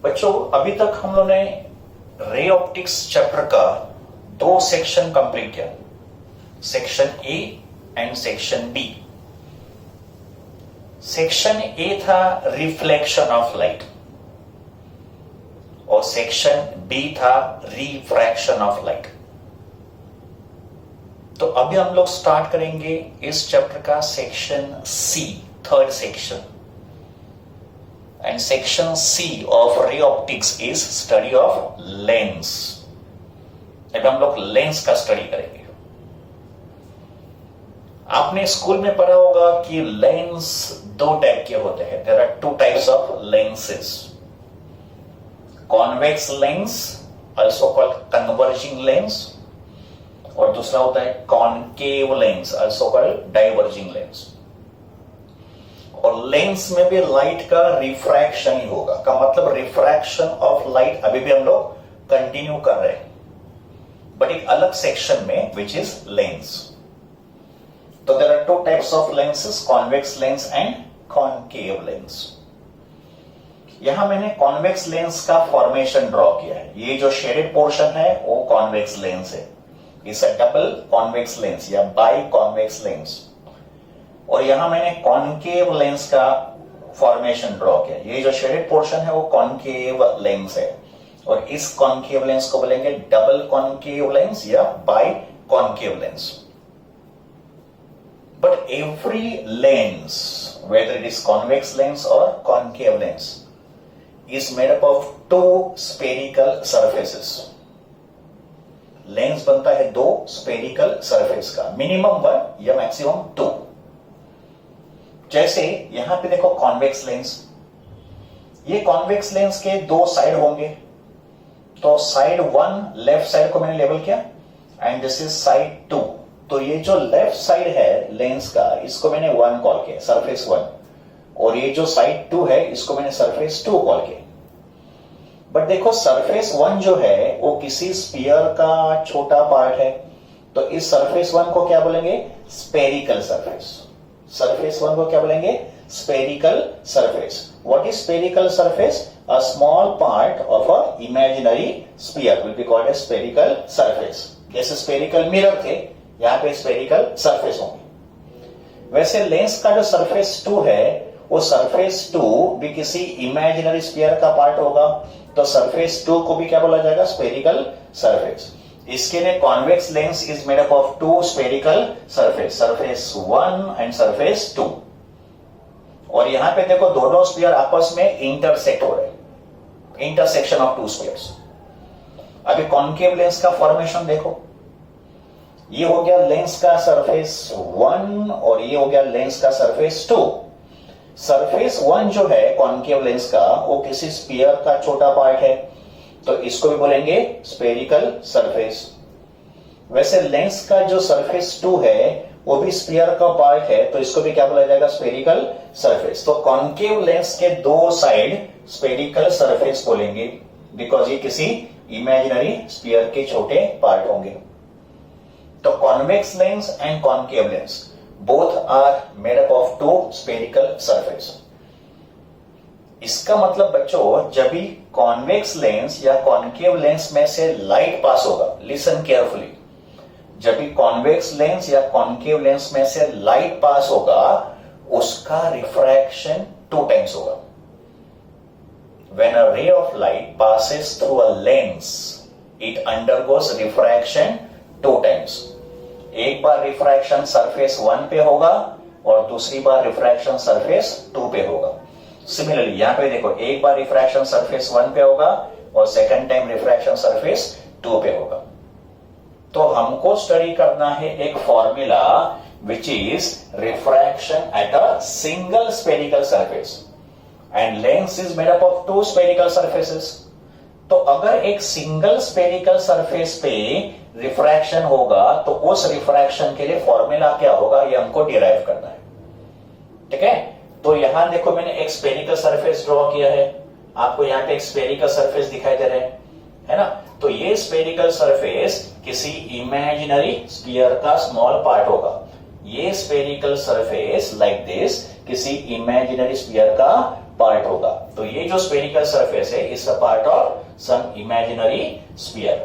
बच्चों अभी तक हम लोगों ने रे ऑप्टिक्स चैप्टर का 2 सेक्शन कंप्लीट किया, section A and section B. Section A था रिफ्लेक्शन ऑफ लाइट और सेक्शन बी था रिफ्रैक्शन ऑफ लाइट। तो अभी हम लोग स्टार्ट करेंगे इस चैप्टर का section C, third section. And section C of ray optics is study of lens. अभी हम लोग लेंस का स्टडी करेंगे। आपने स्कूल में पढ़ा होगा कि लेंस 2 टाइप के होते हैं। There are 2 types of lenses, convex lens also called converging lens, और दूसरा होता है concave lens also called diverging lens. और लेंस में भी लाइट का रिफ्रैक्शन ही होगा, का मतलब रिफ्रैक्शन ऑफ लाइट अभी भी हम लोग कंटिन्यू कर रहे हैं, बट एक अलग सेक्शन में, विच इज लेंस। तो there are 2 types of lenses, convex lens and concave lens. यहां मैंने कॉन्वेक्स लेंस का फॉर्मेशन ड्रॉ किया है। ये जो शेडेड पोर्शन है वो कॉन्वेक्स लेंस है। It's a double convex lens या बाई कॉन्वेक्स लेंस। और यहां मैंने कॉनकेव लेंस का फॉर्मेशन ड्रॉ किया। ये जो शेडेड पोर्शन है वो कॉनकेव लेंस है, और इस कॉनकेव लेंस को बोलेंगे डबल कॉनकेव लेंस या by concave lens. But every lens, whether it is convex lens or concave lens, is made up of 2 spherical surfaces. Lens बनता है 2 spherical surface का, मिनिमम 1 या मैक्सिमम 2। जैसे यहां पे देखो कॉन्वेक्स लेंस, ये कॉन्वेक्स लेंस के 2 साइड होंगे। तो साइड 1 लेफ्ट साइड को मैंने लेबल किया एंड दिस इज साइड 2। तो ये जो लेफ्ट साइड है लेंस का, इसको मैंने 1 कॉल किया, सरफेस 1, और ये जो साइड 2 है इसको मैंने सरफेस 2 कॉल किया। बट देखो सरफेस 1 जो है वो किसी स्फीयर का छोटा पार्ट है, तो इस सरफेस 1 को क्या बोलेंगे? Spherical surface. सरफेस 1 को क्या बोलेंगे? Spherical surface. What is spherical surface? A small part of a imaginary sphere will be called a spherical surface. जैसे स्फेरिकल मिरर थे, यहां पे स्फेरिकल सरफेस होंगे। वैसे लेंस का जो सरफेस 2 है वो सरफेस 2 भी किसी इमेजिनरी स्फीयर का पार्ट होगा, तो सरफेस 2 को भी क्या बोला जाएगा? Spherical surface. इसके लिए convex lens is made up of 2 spherical surface, surface 1 and surface 2। और यहां पे देखो दोनों स्फीयर आपस में इंटरसेक्ट हो रहे, इंटरसेक्शन ऑफ 2 स्फीयर्स। अभी कॉन्केव लेंस का फॉर्मेशन देखो, ये हो गया लेंस का सरफेस 1 और ये हो गया लेंस का सरफेस 2। सरफेस 1 जो है कॉन्केव लेंस का, वो किसी स्फीयर का छोटा पार्ट है, तो इसको भी बोलेंगे स्फेरिकल सरफेस। वैसे लेंस का जो सरफेस 2 है वो भी स्फीयर का पार्ट है, तो इसको भी क्या बोला जाएगा? Spherical surface. तो कॉन्केव लेंस के 2 साइड स्फेरिकल सरफेस बोलेंगे, बिकॉज ये किसी इमेजिनरी स्फीयर के छोटे पार्ट होंगे। तो convex lens and concave lens both are made up of 2 spherical surface. इसका मतलब बच्चों जब भी कॉन्वेक्स लेंस या कॉन्केव लेंस में से लाइट पास होगा, लिसन केयरफुली, जब भी कॉन्वेक्स लेंस या कॉन्केव लेंस में से लाइट पास होगा उसका रिफ्रैक्शन 2 टाइम्स होगा। When a ray of light passes through a lens, it undergoes refraction 2 times. एक बार रिफ्रैक्शन सरफेस 1 पे होगा और दूसरी बार रिफ्रैक्शन सरफेस 2 पे होगा। सिमिलरली यहां पे देखो, एक बार रिफ्रैक्शन सरफेस 1 पे होगा और सेकंड टाइम रिफ्रैक्शन सरफेस 2 पे होगा। तो हमको स्टडी करना है एक formula which is refraction at a single spherical surface and lens is made up of 2 spherical surfaces. तो अगर एक सिंगल स्फेरिकल सरफेस पे रिफ्रैक्शन होगा तो उस रिफ्रैक्शन के लिए फॉर्मूला क्या होगा, ये हमको डिराइव करना है। ठीक है, तो यहां देखो मैंने एक स्फेरिकल सरफेस ड्रॉ किया है, आपको यहां पे एक स्फेरिकल सरफेस दिखाई दे रहा है ना? तो ये स्फेरिकल सरफेस किसी इमेजिनरी स्फीयर का स्मॉल पार्ट होगा। ये स्फेरिकल सरफेस लाइक दिस किसी इमेजिनरी स्फीयर का पार्ट होगा। तो ये जो स्फेरिकल सरफेस है is a part of some imaginary sphere.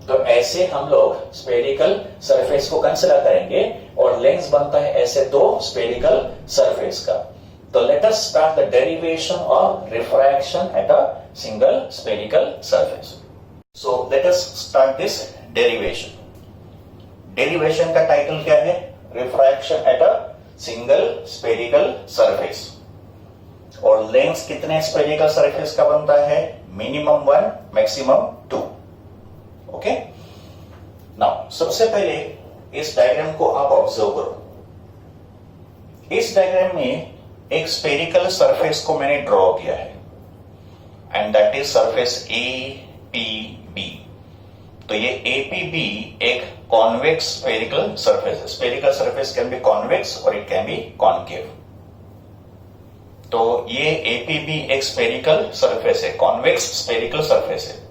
तो ऐसे हम लोग स्फेरिकल सरफेस को कंसीडर करेंगे और लेंस बनता है ऐसे दो स्फेरिकल सरफेस का। तो let us start the derivation of refraction at a single spherical surface. So let us start this derivation. Derivation का टाइटल क्या है? Refraction at a single spherical surface. और लेंस कितने स्फेरिकल सरफेस का बनता है? Minimum 1, maximum 2। ओके, नाउ सबसे पहले इस डायग्राम को आप ऑब्जर्व करो। इस डायग्राम में एक स्फेरिकल सरफेस को मैंने ड्रॉ किया है and that is surface APB। तो ये APB एक कॉन्वेक्स स्फेरिकल सरफेस है। Spherical surface can be convex और इट कैन बी कॉन्केव। तो ये APB एक स्फेरिकल सरफेस है, कॉन्वेक्स स्फेरिकल सरफेस है।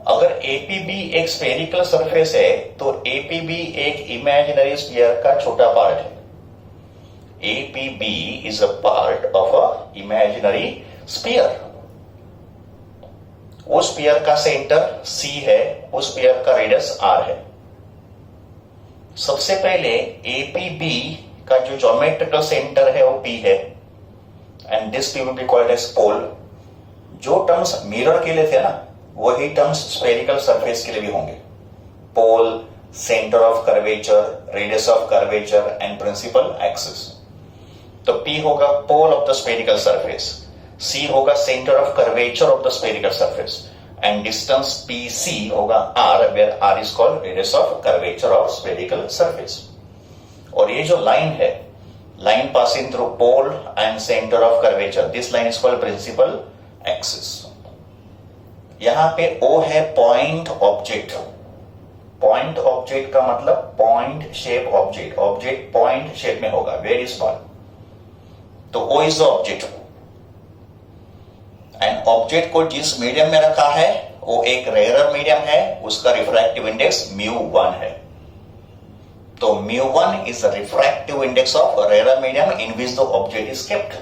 अगर APB एक स्फेरिकल सरफेस है तो APB एक इमेजिनरी स्फीयर का छोटा पार्ट है। APB is a part of a imaginary sphere. उस स्फीयर का सेंटर C है, उस स्फीयर का रेडियस R है। सबसे पहले APB का जो ज्योमेट्रिकल सेंटर है वो P है and this P will be called as pole. जो टर्म्स मिरर के लिए थे ना वही टर्म्स स्फेरिकल सरफेस के लिए भी होंगे। Pole, centre of curvature, radius of curvature and principal axis. तो P होगा pole of the spherical surface, C होगा centre of curvature of the spherical surface and distance PC होगा R, where R is called radius of curvature of spherical surface. और ये जो line है, line passing through pole and centre of curvature, this line is called principal axis. यहां पे O है point object. Point object का मतलब point shape object. Object point shape में होगा, वेरी स्मॉल। तो O is the object and object को जिस मीडियम में रखा है वो एक रेयर मीडियम है, उसका रिफ्रैक्टिव इंडेक्स μ1 है। तो μ1 is the refractive index of rare medium in which the object is kept.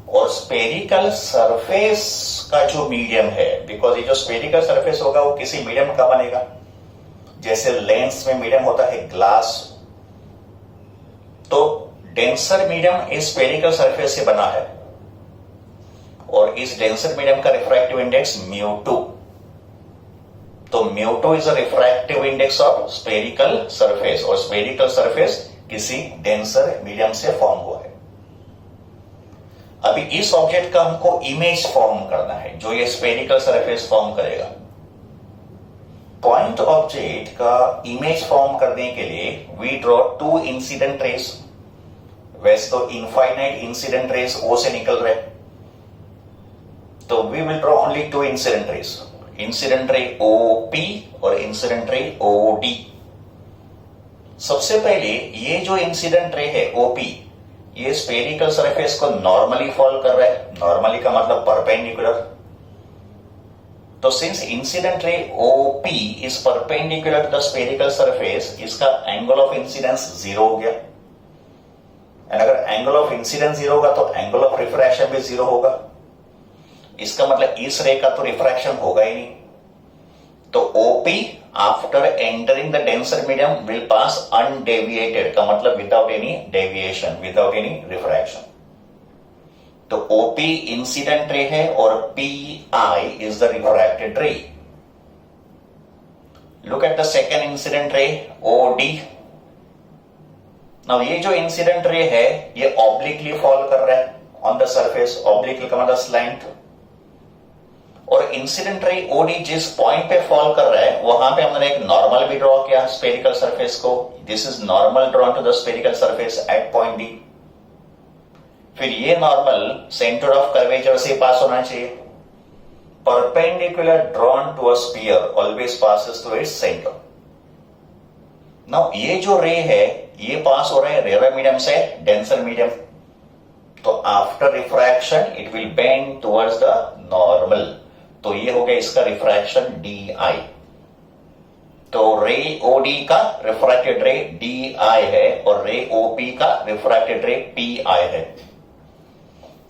और स्फेरिकल सरफेस का जो मीडियम है, बिकॉज ये जो स्फेरिकल सरफेस होगा वो किसी मीडियम का बनेगा। जैसे लेंस में मीडियम होता है ग्लास, तो डेंसर मीडियम इस स्फेरिकल सरफेस से बना है और इस डेंसर मीडियम का रिफ्रैक्टिव इंडेक्स μ2। तो μ2 is a refractive index of spherical surface और स्फेरिकल सरफेस किसी डेंसर मीडियम से फॉर्म हुआ है। अभी इस ऑब्जेक्ट का हमको इमेज फॉर्म करना है जो ये स्फेरिकल सरफेस फॉर्म करेगा। पॉइंट ऑब्जेक्ट का इमेज फॉर्म करने के लिए वी ड्रॉ 2 इंसिडेंट रेज। वैसे तो इनफाइनाइट इंसिडेंट रेज O से निकल रहे, तो we will draw only 2 incident rays, incident ray OP और इंसिडेंट रे OD। सबसे पहले ये जो इंसिडेंट रे है OP, ये स्फेरिकल सरफेस को नॉर्मली फॉल कर रहा है। नॉर्मली का मतलब परपेंडिकुलर। तो since incident ray OP is perpendicular to the spherical surface, इसका एंगल ऑफ इंसिडेंस 0 हो गया। एंड अगर एंगल ऑफ इंसिडेंस 0 होगा तो एंगल ऑफ रिफ्रैक्शन भी 0 होगा। इसका मतलब इस रे का तो रिफ्रैक्शन होगा ही नहीं। तो OP after entering the denser medium will pass undeviated, का मतलब without any deviation, without any refraction. तो OP इंसिडेंट रे है और PI इज द रिफ्रैक्टेड रे। Look at the second incident ray OD। Now ये जो इंसिडेंट रे है ये ऑब्लिकली फॉल कर रहा है ऑन द सरफेस। ऑब्लिकली का मतलब स्लैंट। और इंसिडेंट रे OD जिस पॉइंट पे फॉल कर रहा है वहां पे हमने एक नॉर्मल भी ड्रॉ किया स्फेरिकल सरफेस को। This is normal drawn to the spherical surface at point D। फिर ये नॉर्मल सेंटर ऑफ कर्वेचर से पास होना चाहिए। Perpendicular drawn to a sphere always passes through its centre. Now ये जो रे है ये पास हो रहा है रेयर मीडियम से डेंसर मीडियम। तो after refraction it will bend towards the normal. तो ये हो गया इसका रिफ्रैक्शन DI। तो रे OD का रिफ्रैक्टेड रे DI है और रे OP का रिफ्रैक्टेड रे PI है।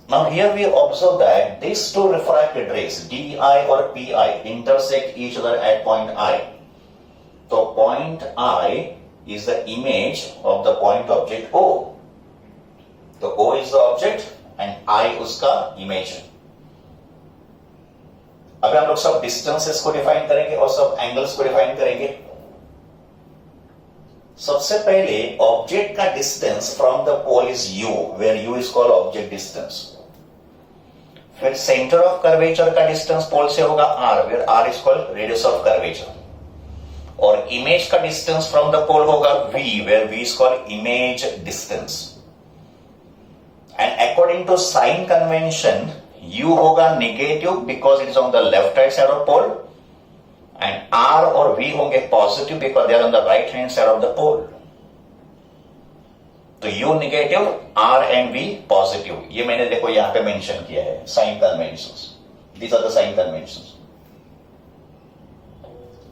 Now here we observe that these two refracted rays, DI or PI, intersect each other at point I. So point I is the image of the point object O. So O is the object and I उसका image है. अभी हम लोग सब distances को define करेंगे और सब एंगल्स को डिफाइन करेंगे. सबसे पहले ऑब्जेक्ट का distance from the pole is u, where u is called object distance. फिर सेंटर ऑफ कर्वेचर का डिस्टेंस पोल से होगा r, where r is called radius of curvature. और इमेज का डिस्टेंस फ्रॉम द पोल होगा v, where v is called image distance. And according to sign convention u होगा negative because it is on the left hand side of pole, and r और v होंगे positive because they are on the right hand side of the pole. तो u negative, r and v positive. ये मैंने देखो यहां पे mention किया है sign conventions. These are the sign conventions.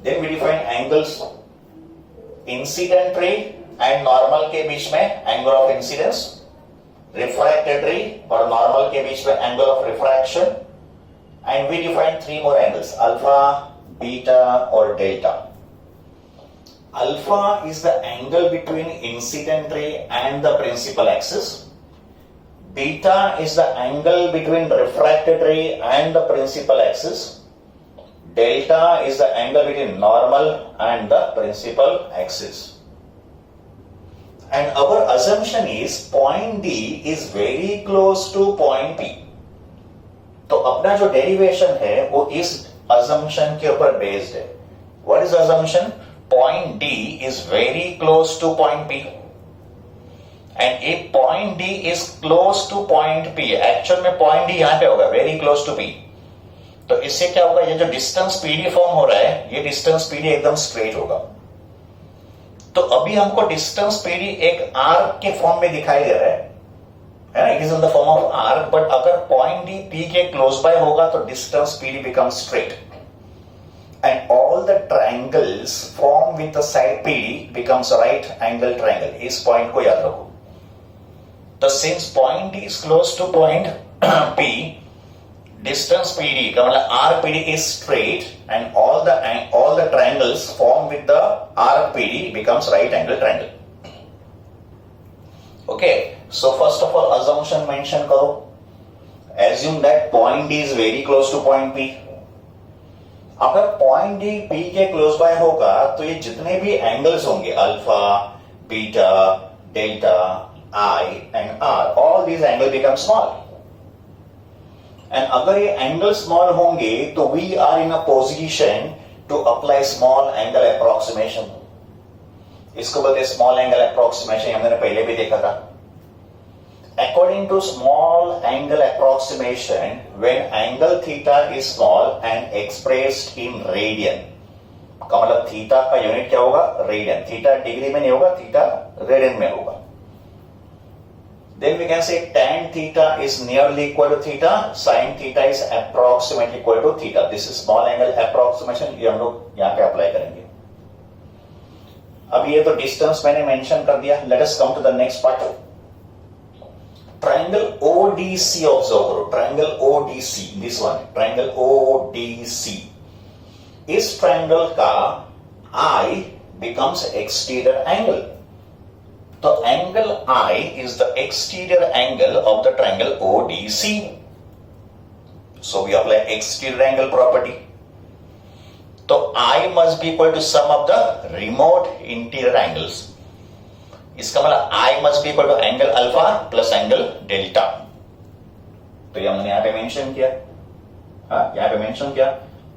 Then we define angles. Incident ray and normal के बीच में एंगल ऑफ इंसिडेंस, रिफ्रैक्टेड रे और नॉर्मल के बीच में angle of refraction. And we define three more angles, alpha, beta और delta. Alpha is the angle between incident ray and the principal axis. Beta is the angle between refracted ray and the principal axis. Delta is the angle between normal and the principal axis. And our assumption is point D is very close to point P. तो अपना जो derivation है वो इस assumption के ऊपर based है. What is assumption? Point D is very close to point P. And if point D is close to point P, actual में point D यहां पे होगा very close to P. तो इससे क्या होगा, ये जो डिस्टेंस PD फॉर्म हो रहा है, ये डिस्टेंस PD एकदम स्ट्रेट होगा. तो अभी हमको डिस्टेंस PD एक आर्क के फॉर्म में दिखाई दे रहा है ना, it is in the form of arc. But अगर पॉइंट D P के क्लोज बाय होगा तो distance PD becomes straight. And all the triangles formed with the side PD becomes a right angle triangle. इस point को याद रखो. तो since point D is close to point P, distance PD का मतलब arc PD is straight, and all the triangles formed with the arc PD becomes right angle triangle. Okay, so first of all assumption mention करो. Assume that point D is very close to point P. अगर point D P के close by होगा तो ये जितने भी angles होंगे, alpha, beta, delta, I and R, all these angle become small. And अगर ये एंगल स्मॉल होंगे तो we are in a position to apply small angle approximation. इसको बोलते स्मॉल एंगल अप्रोक्सीमेशन, हमने पहले भी देखा था. According to small angle approximation, when angle theta is small and expressed in radian, का मतलब थीटा का यूनिट क्या होगा, रेडियन. थीटा डिग्री में नहीं होगा, थीटा रेडियन में होगा. Then we can say tan theta is nearly equal to theta, sin theta is approximately equal to theta. This is small angle approximation. ये हम लोग यहाँ पे अप्लाई करेंगे. अब ये तो डिस्टेंस मैंने मेंशन कर दिया. Let us come to the next part. Triangle ODC observe करो. Triangle ODC, this one, triangle ODC. इस ट्रायंगल का I becomes exterior angle. तो angle I is the exterior angle of the triangle ODC. So we apply exterior angle property. तो I must be equal to sum of the remote interior angles. इसका मतलब I must be equal to angle alpha plus angle delta. तो ये हमने यहां पे mention किया, यहां पे मेंशन किया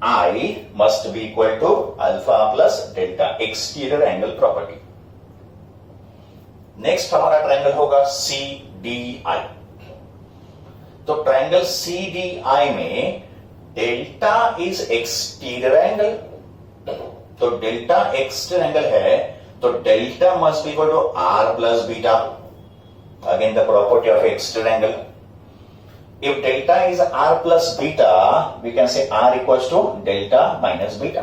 I must be equal to alpha plus delta, exterior angle property. Next हमारा ट्रायंगल होगा CDI. तो ट्रायंगल CDI में डेल्टा इज एक्सटीरियर एंगल. तो डेल्टा एक्सटीरियर एंगल है तो delta must be equal to r plus beta. Again the property of exterior angle. If delta is r plus beta, we can say r equals to delta minus beta.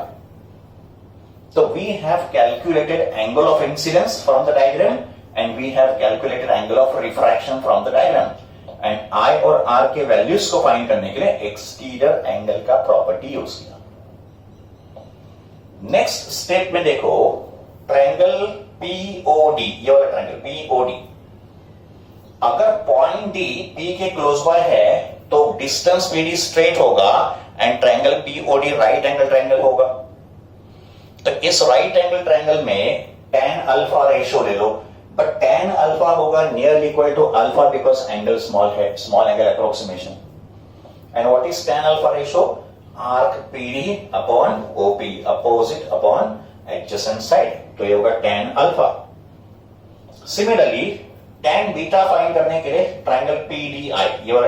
तो we have calculated angle of incidence from the diagram and we have calculated angle of refraction from the diagram. And I और are के values को find करने के लिए exterior angle का property use किया। Next step में देखो, ट्रायंगल पीओडी, ये वाला ट्रायंगल पीओडी, अगर पॉइंट डी पी के क्लोज बाय है तो डिस्टेंस पीडी स्ट्रेट होगा and triangle POD right angle triangle होगा। तो इस राइट एंगल ट्रायंगल में tan अल्फा रेशियो ले लो, बट tan अल्फा होगा nearly equal to alpha because angle small है, small angle approximation. And what is tan alpha ratio? Arc PD upon OP, opposite upon adjacent side, तो ये होगा tan alpha. Similarly tan beta find करने के लिए triangle PDI, ये वाला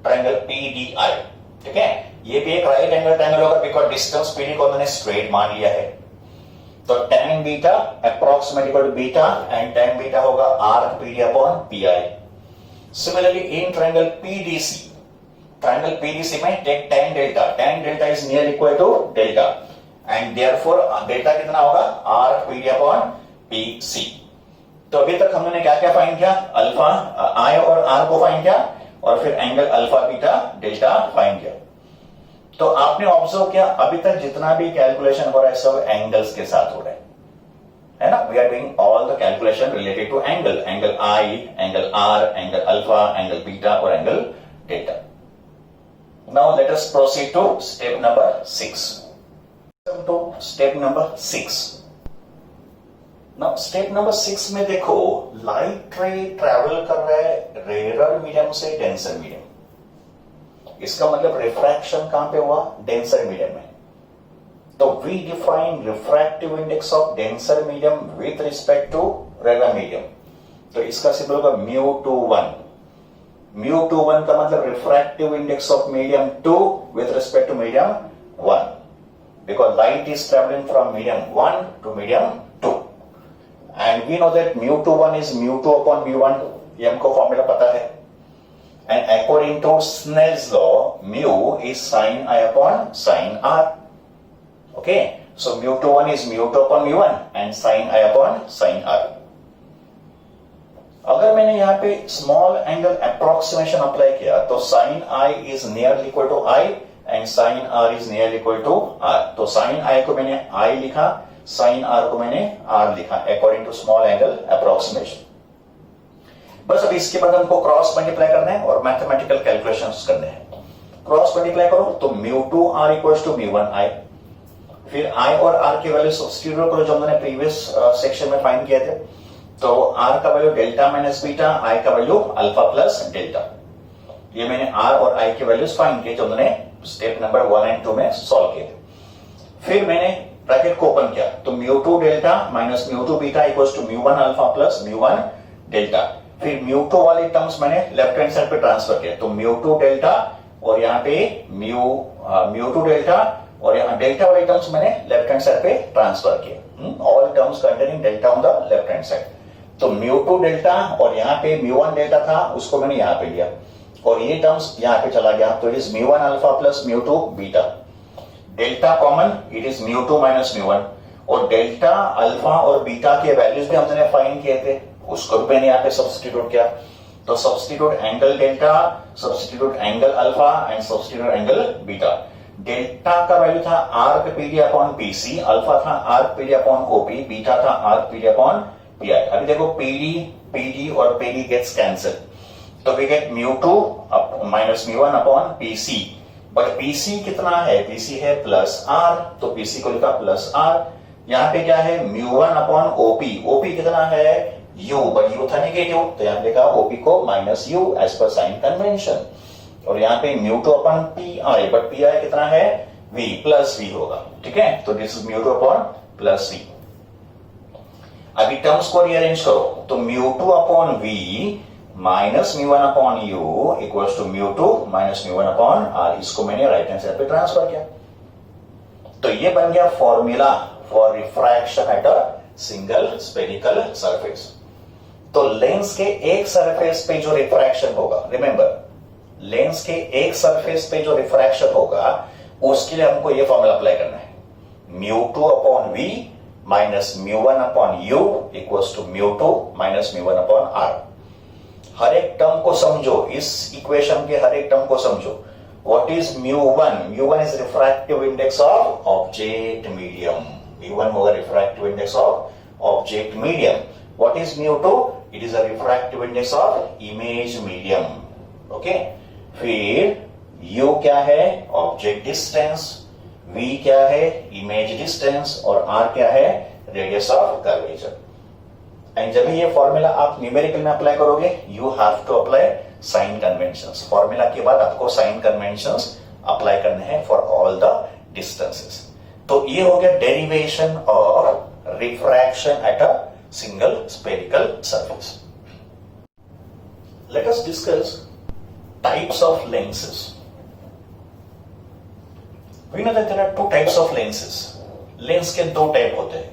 triangle PDI, ठीक है, ये भी एक राइट एंगल ट्रायंगल होगा बिकॉज डिस्टेंस पीडी को मैंने स्ट्रेट मान लिया है। तो tan beta approximate equal to beta and tan beta होगा arc PD upon PI. Similarly in triangle PDC में take tan delta is near equal to delta and therefore delta कितना होगा? Arc PD upon PC. तो अभी तक हमने क्या क्या फाइंड किया? अल्फा, आई और आर को फाइंड किया और फिर angle alpha beta delta find किया। तो आपने ऑब्जर्व किया अभी तक जितना भी कैलकुलेशन हो रहा है सब एंगल्स के साथ हो रहा है ना? We are doing all the calculation related to angle I, angle r, angle alpha, angle beta और angle delta. Now let us proceed to step number 6। Step number 6। Now step number 6 में देखो, light ray travel कर रहा है rare medium से denser medium. इसका मतलब refraction कहां पे हुआ? डेंसर मीडियम में। तो we define refractive index of denser medium with respect to rare medium. तो इसका सिंबल होगा μ21। μ21 का मतलब refractive index of medium 2 with respect to medium 1, because light is travelling from medium 1 to medium 2 and we know that μ21 is μ2 upon μ1, ये हमको formula पता है। And according to Snell's law, mu is sin I upon sin R. Okay, so μ21 is μ2 upon μ1 and sin I upon sin R. अगर मैंने यहाँ पे small angle approximation apply किया तो sin I is nearly equal to I and sin R is nearly equal to R. तो sin I को मैंने I लिखा, sin R को मैंने R लिखा according to small angle approximation. बस अभी इसके बाद हमको क्रॉस मल्टीप्लाई करना है और मैथमेटिकल कैलकुलेशंस करने हैं। क्रॉस मल्टीप्लाई करो तो μ2r इक्वल्स टू μ1i, फिर i और r के वैल्यू सब्स्टिट्यूट करो जो हमने प्रीवियस सेक्शन में फाइंड किए थे। तो r का value delta minus beta, i का वैल्यू अल्फा प्लस डेल्टा। ये मैंने r और i के वैल्यूज फाइंड किए जो हमने स्टेप नंबर 1 एंड 2 में सॉल्व किए थे। फिर मैंने ब्रैकेट को ओपन किया तो μ2 delta minus μ2 beta equals to μ1 alpha plus μ1 delta. फिर μ2 वाले टर्म्स मैंने लेफ्ट हैंड साइड पे ट्रांसफर किया तो μ2 डेल्टा और यहाँ पे μ2 डेल्टा और यहाँ डेल्टा वाले टर्म्स मैंने लेफ्ट हैंड साइड पे ट्रांसफर किए। All terms containing delta on the left hand side. तो μ2 डेल्टा और यहाँ पे μ1 डेल्टा था उसको मैंने यहाँ पे लिया और ये टर्म्स यहाँ पे चला गया तो it is μ1 alpha plus μ2 beta. Delta common, it is μ2 minus μ1 और डेल्टा अल्फा और बीटा के वैल्यूज भी हमने फाइंड किए थे, उसको भी मैंने यहाँ पे सब्स्टिट्यूट किया। तो substitute angle delta, substitute angle alpha and substitute angle beta. Delta का वैल्यू था arc PD upon PC, alpha था arc PD upon OP, beta था आर्क पीडी अपॉन पीआई। अभी देखो पीडी और पीडी गेट्स कैंसिल तो वी गेट μ2 minus μ1 upon PC, but PC कितना है? पीसी है प्लस आर, तो पीसी को लिखा प्लस आर। यहाँ पे क्या है? μ1 अपॉन ओपी, ओपी कितना है? u, बट u था नेगेटिव तो यहाँ लिखा ओपी को minus u as per sign convention. और यहाँ पे μ2 अपॉन पीआई, बट पीआई कितना है? v, प्लस v होगा, ठीक है। तो this is μ2 upon plus v। अभी टर्म्स को रीअरेंज करो तो μ2 upon v minus μ1 upon u equals to μ2 minus μ1 upon r। इसको मैंने राइट हैंड साइड पे ट्रांसफर किया तो ये बन गया formula for refraction at a single spherical surface. तो लेंस के एक सरफेस पे जो रिफ्रैक्शन होगा, रिमेंबर लेंस के एक सरफेस पे जो रिफ्रैक्शन होगा उसके लिए हमको ये फॉर्मूला अप्लाई करना है, μ2 upon v minus μ1 upon u equals to μ2 minus μ1 upon r। हर एक टर्म को समझो, इस इक्वेशन के हर एक टर्म को समझो. What is mu1? mu1 is refractive index of object medium. mu1 होगा refractive index of object medium. What is mu2? It is a refractive index of image medium. Okay? फिर u क्या है? Object distance. v क्या है? Image distance. और r क्या है? Radius of curvature. And जब ये फॉर्मूला आप न्यूमेरिकल में अप्लाई करोगे, you have to apply sign conventions. Formula के बाद आपको साइन कन्वेंशंस अप्लाई करने हैं फॉर ऑल द डिस्टेंसेस. तो ये हो गया derivation of refraction at a single spherical surface. Let us discuss types of lenses. We know that there are two types of lenses. Lens के दो type होते हैं,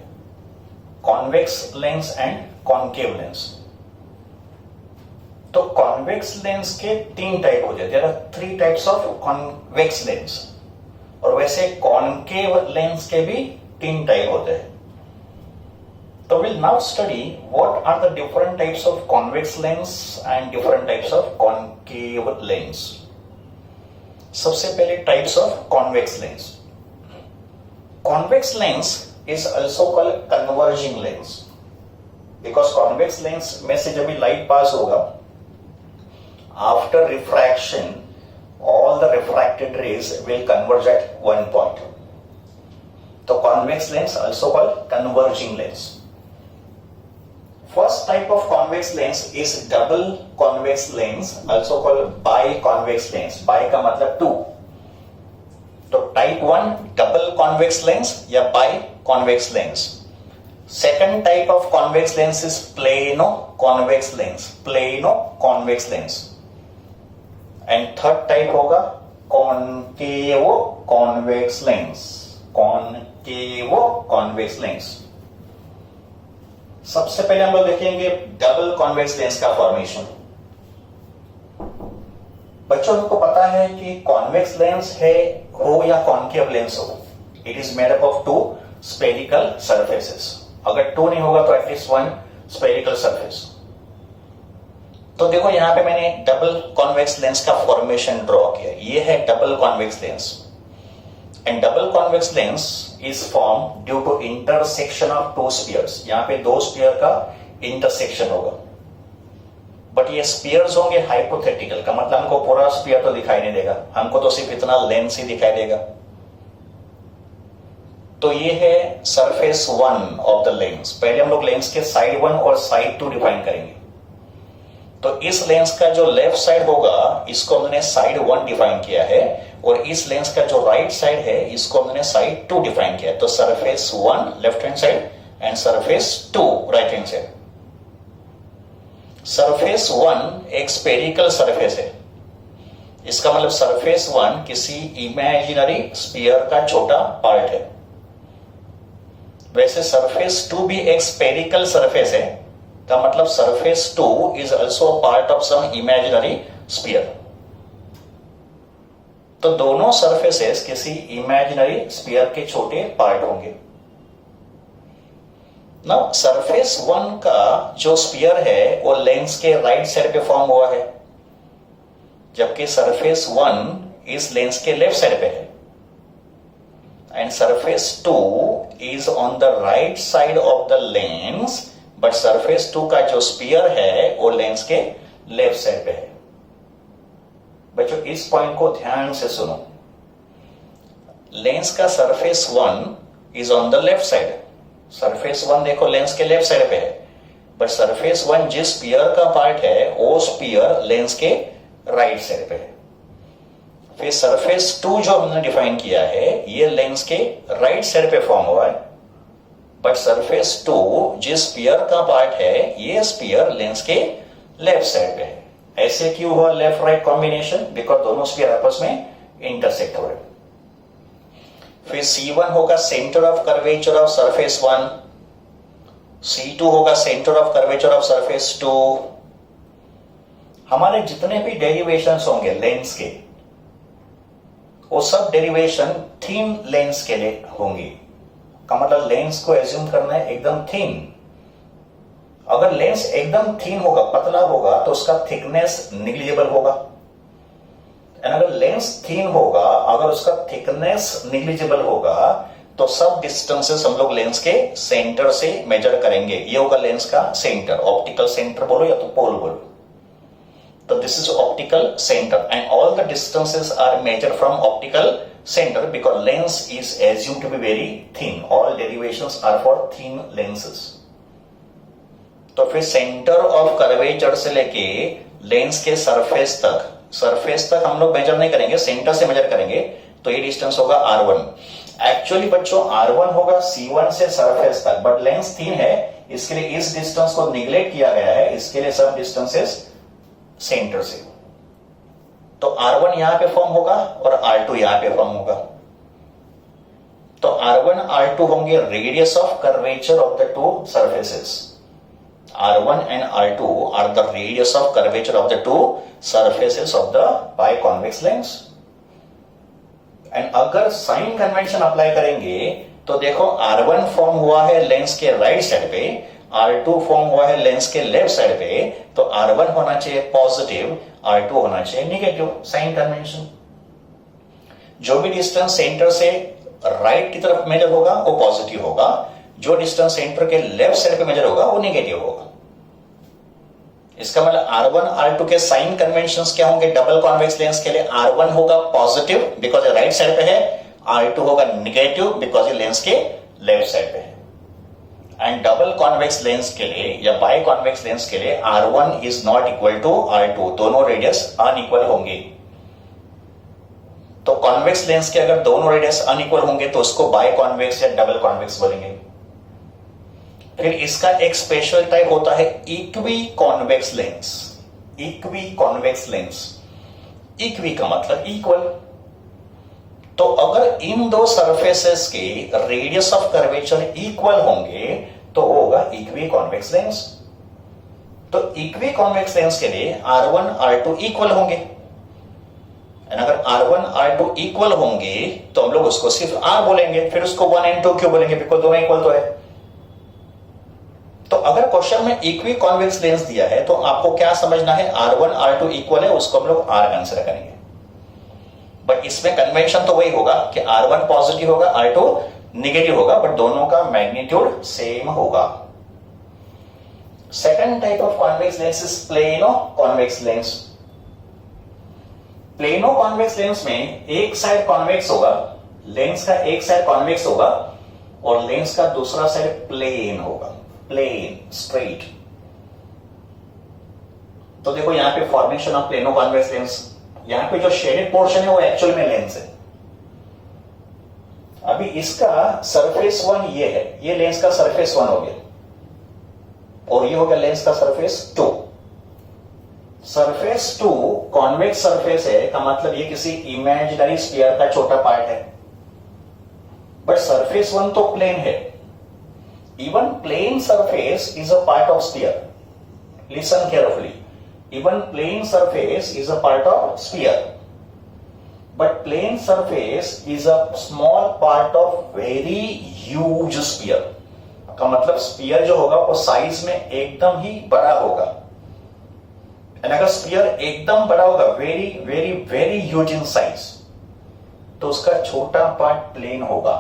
convex lens and concave lens. तो convex lens के तीन type हो जाते हैं, 3 टाइप्स ऑफ कॉन्वेक्स लेंस. और वैसे कॉन्केव लेंस के भी 3 टाइप होते हैं. तो will now study what are the different types of convex lens and different types of concave lens. सबसे पहले types of convex lens. Convex lens is also called converging lens, because convex lens में से जब भी light pass होगा, after refraction all the refracted rays will converge at one point. तो convex lens also called converging lens. First type of convex lens is double convex lens, also called biconvex lens. Bi का मतलब 2. तो type 1 double convex lens या biconvex lens. Second type of convex lens is plano convex lens. Plano convex lens. And third type होगा concavo convex lens. Concavo convex lens. सबसे पहले हम लोग देखेंगे डबल कॉन्वेक्स लेंस का formation. बच्चों को पता है कि कॉन्वेक्स लेंस है हो या कॉन्केव लेंस हो, it is made up of 2 spherical surfaces. अगर 2 नहीं होगा तो एटलीस्ट 1 स्फेरिकल सरफेस. तो देखो यहां पे मैंने डबल कॉन्वेक्स लेंस का फॉर्मेशन ड्रॉ किया. ये है double convex lens. And double convex lens is form due to intersection of 2 spheres. यहां पे 2 स्फीयर का इंटरसेक्शन होगा. बट ये स्पीयर्स होंगे हाइपोथेटिकल, का मतलब हमको पूरा स्पीयर तो दिखाई नहीं देगा, हमको तो सिर्फ इतना लेंस ही दिखाई देगा. तो ये है सरफेस 1 ऑफ द लेंस. पहले हम लोग लेंस के साइड 1 और साइड 2 डिफाइन करेंगे. तो इस लेंस का जो लेफ्ट साइड होगा इसको हमने साइड 1 डिफाइन किया है, और इस लेंस का जो राइट साइड है इसको हमने साइड 2 डिफाइन किया है. तो surface 1 left hand side and surface 2 right hand side. Surface 1 एक स्फेरिकल सरफेस है. इसका मतलब सरफेस 1 किसी इमेजिनरी स्फीयर का छोटा पार्ट है. वैसे सरफेस 2 भी एक स्फेरिकल सरफेस है, का मतलब surface 2 is also part of some imaginary sphere. तो दोनों सरफेसेस किसी इमेजिनरी स्फीयर के छोटे पार्ट होंगे. नाउ सरफेस 1 का जो स्फीयर है वो लेंस के राइट साइड पे फॉर्म हुआ है, जबकि सरफेस 1 इस लेंस के लेफ्ट साइड पे है. And surface 2 is on the right side of the lens, but surface 2 का जो स्फीयर है वो लेंस के लेफ्ट साइड पे है. बच्चों इस पॉइंट को ध्यान से सुनो. लेंस का surface 1 is on the left side. Surface 1 देखो लेंस के लेफ्ट साइड पे है, बट सरफेस 1 जिस स्फीयर का पार्ट है वो स्फीयर लेंस के राइट साइड पे है. फिर सरफेस 2 जो हमने डिफाइन किया है ये लेंस के राइट साइड पे फॉर्म हुआ है, बट सरफेस 2 जिस स्फीयर का पार्ट है ये स्फीयर लेंस के लेफ्ट साइड पे है. ऐसे क्यों हुआ लेफ्ट राइट कॉम्बिनेशन? बिकॉज दोनों स्फीयर आपस में इंटरसेक्ट हो रहे हैं. फिर C1 होगा centre of curvature of surface 1, C2 होगा centre of curvature of surface 2. हमारे जितने भी डेरिवेशंस होंगे लेंस के वो सब डेरिवेशन थिन लेंस के लिए होंगी. का मतलब लेंस को एज्यूम करना है एकदम थिन. अगर लेंस एकदम थिन होगा, पतला होगा, तो उसका थिकनेस निग्लिजिबल होगा। एंड अगर लेंस थिन होगा, अगर उसका थिकनेस निग्लिजिबल होगा, तो सब डिस्टेंसेस हम लोग लेंस के सेंटर से मेजर करेंगे। ये होगा लेंस का सेंटर, ऑप्टिकल सेंटर बोलो या तो पोल बोलो। तो this is optical centre and all the distances are measure from optical center because lens is assumed to be very thin. All derivations are for thin lenses. तो फिर centre of curvature से लेके lens के surface तक हम लोग major नहीं करेंगे, सेंटर से मेजर करेंगे। तो ये डिस्टेंस होगा R1। एक्चुअली बच्चों R1 होगा C1 से सरफेस तक, बट लेंस थिन है, इसके लिए इस डिस्टेंस को निग्लेक्ट किया गया है। इसके लिए सब डिस्टेंसेस सेंटर से। तो R1 यहां पे फॉर्म होगा और R2 यहां पे फॉर्म होगा। तो R1 R2 होंगे radius of curvature of the two surfaces. R1 and R2 are the radius of curvature of the two surfaces of the biconvex lens. And अगर साइन कन्वेंशन अप्लाई करेंगे तो देखो R1 form हुआ है lens के right side पे, R2 form हुआ है लेंस के लेफ्ट साइड पे। तो R1 होना चाहिए पॉजिटिव, R2 होना चाहिए निगेटिव, साइन कन्वेंशन। जो भी डिस्टेंस सेंटर से राइट की तरफ मेजर होगा वो पॉजिटिव होगा, जो डिस्टेंस सेंटर के लेफ्ट साइड पे मेजर होगा वो निगेटिव होगा। इसका मतलब R1 R2 के साइन कन्वेंशंस क्या होंगे? डबल कॉन्वेक्स लेंस के लिए R1 होगा पॉजिटिव बिकॉज ये राइट साइड पे है, R2 होगा निगेटिव बिकॉज ये लेंस के लेफ्ट साइड पे है। एंड डबल कॉन्वेक्स लेंस के लिए या बाई कॉन्वेक्स लेंस के लिए R1 is not equal to R2, दोनों रेडियस अनइक्वल होंगे। तो कॉन्वेक्स लेंस के अगर दोनों रेडियस अनइक्वल होंगे तो उसको बाई कॉन्वेक्स या डबल कॉन्वेक्स बोलेंगे। फिर इसका एक स्पेशल टाइप होता है equi convex lens. Equi convex lens, equi का मतलब इक्वल। तो अगर इन दो सरफेसेस के रेडियस ऑफ कर्वेचर इक्वल होंगे तो होगा इक्वी कॉन्वेक्स लेंस। तो इक्वी कॉन्वेक्स लेंस के लिए R1 R2 इक्वल होंगे। अगर R1 R2 इक्वल होंगे तो हम लोग उसको सिर्फ R बोलेंगे, फिर उसको 1 and 2 क्यों बोलेंगे? बिकॉज दोनों इक्वल तो है। तो अगर क्वेश्चन में इक्वी कॉन्वेक्स लेंस दिया है तो आपको क्या समझना है? R1 R2 इक्वल है, उसको हम लोग R कंसीडर करेंगे। बट इसमें कन्वेंशन तो वही होगा कि R1 पॉजिटिव होगा, R2 निगेटिव होगा, बट दोनों का मैग्नीट्यूड सेम होगा। Second type of convex lens is plano convex lens. Plano convex lens में एक साइड कॉन्वेक्स होगा, लेंस का एक साइड कॉन्वेक्स होगा और लेंस का दूसरा साइड प्लेन होगा, प्लेन स्ट्रेट। तो देखो यहां पे formation of plano convex lens, यहां पे जो शेडेड पोर्शन है वो एक्चुअल में लेंस है। अभी इसका सरफेस 1 ये है, ये लेंस का सरफेस 1 हो गया और ये हो गया लेंस का सरफेस 2। सरफेस 2 कॉन्वेक्स सरफेस है का मतलब ये किसी इमेजिनरी स्फीयर का छोटा पार्ट है, बट सरफेस 1 तो प्लेन है। Even plane surface is a part of sphere. Listen carefully, even plane surface is a part of sphere, but plane surface is a small part of very huge sphere। का मतलब sphere जो होगा वो size में एकदम ही बड़ा होगा। And अगर स्फीयर एकदम बड़ा होगा, very very very huge in size, तो उसका छोटा पार्ट प्लेन होगा।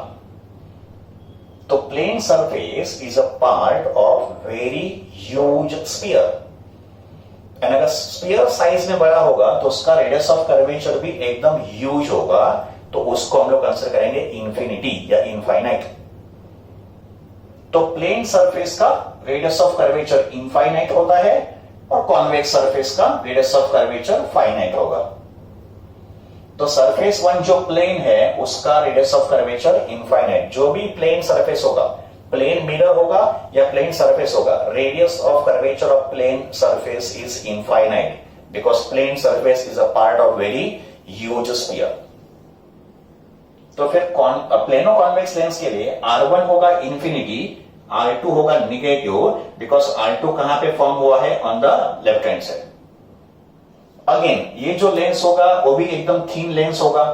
तो plane surface is a part of very huge sphere. And अगर स्फीयर साइज में बड़ा होगा तो उसका रेडियस ऑफ कर्वेचर भी एकदम ह्यूज होगा, तो उसको हम लोग कंसीडर करेंगे इंफिनिटी या इनफाइनाइट। तो प्लेन सरफेस का रेडियस ऑफ कर्वेचर इनफाइनाइट होता है और कॉन्वेक्स सरफेस का रेडियस ऑफ कर्वेचर फाइनाइट होगा। तो सरफेस 1 जो प्लेन है उसका रेडियस ऑफ कर्वेचर इनफाइनाइट। जो भी प्लेन सरफेस होगा, प्लेन मिरर होगा या प्लेन सरफेस होगा, radius of curvature of plane surface is infinite because plane surface is a part of very huge sphere. तो फिर प्लेनो कॉन्वेक्स लेंस के लिए R1 होगा इंफिनिटी, R2 होगा निगेटिव बिकॉज R2 कहां पे फॉर्म हुआ है? On the left hand side. Again ये जो लेंस होगा वो भी एकदम थिन लेंस होगा,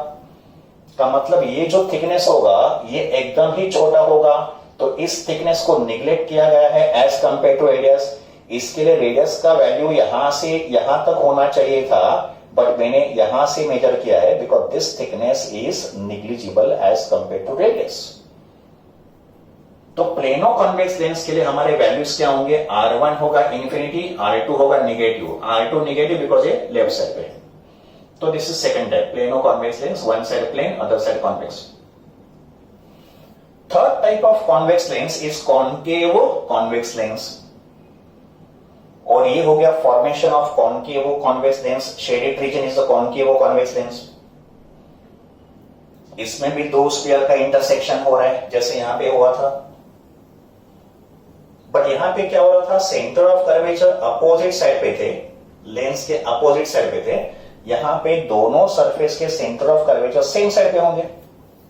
का मतलब ये जो थिकनेस होगा ये एकदम ही छोटा होगा। तो इस थिकनेस को निग्लेक्ट किया गया है एज कंपेयर टू रेडियस। इसके लिए रेडियस का वैल्यू यहां से यहां तक होना चाहिए था, बट मैंने यहां से मेजर किया है because this thickness is negligible as compare to radius. तो प्लेनो कॉन्वेक्स लेंस के लिए हमारे वैल्यूज क्या होंगे, R1 होगा इन्फिनिटी, R2 होगा निगेटिव, R2 निगेटिव बिकॉज ये लेफ्ट साइड पे है। तो this is second type, plano convex lens, one side plane other side convex. Third type of convex lens is concave convex lens, और ये हो गया formation of concave convex lens. Shaded region is the concave convex lens. इसमें भी दो sphere का intersection हो रहा है जैसे यहां पे हुआ था, बट यहां पे क्या हो रहा था, centre of curvature opposite side पे थे, लेंस के अपोजिट साइड पे थे। यहां पे दोनों सरफेस के centre of curvature same side पे होंगे,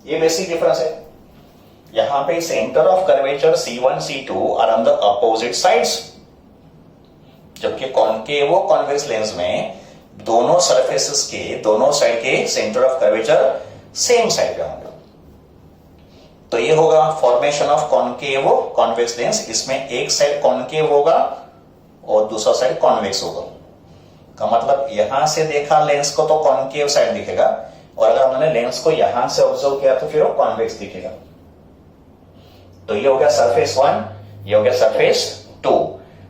ये बेसिक डिफरेंस है। यहां पे centre of curvature C1 C2 are on the opposite sides, जबकि कॉन्केव कॉन्वेक्स लेंस में दोनों सरफेसेस के दोनों साइड के centre of curvature same side पे होंगे। तो ये होगा formation of concave convex lens. इसमें एक साइड कॉन्केव होगा और दूसरा साइड कॉन्वेक्स होगा, का मतलब यहां से देखा लेंस को तो कॉन्केव साइड दिखेगा, और अगर हमने लेंस को यहां से ऑब्जर्व किया तो फिर वो कॉन्वेक्स दिखेगा। तो ये हो गया सरफेस 1, ये हो गया सरफेस 2।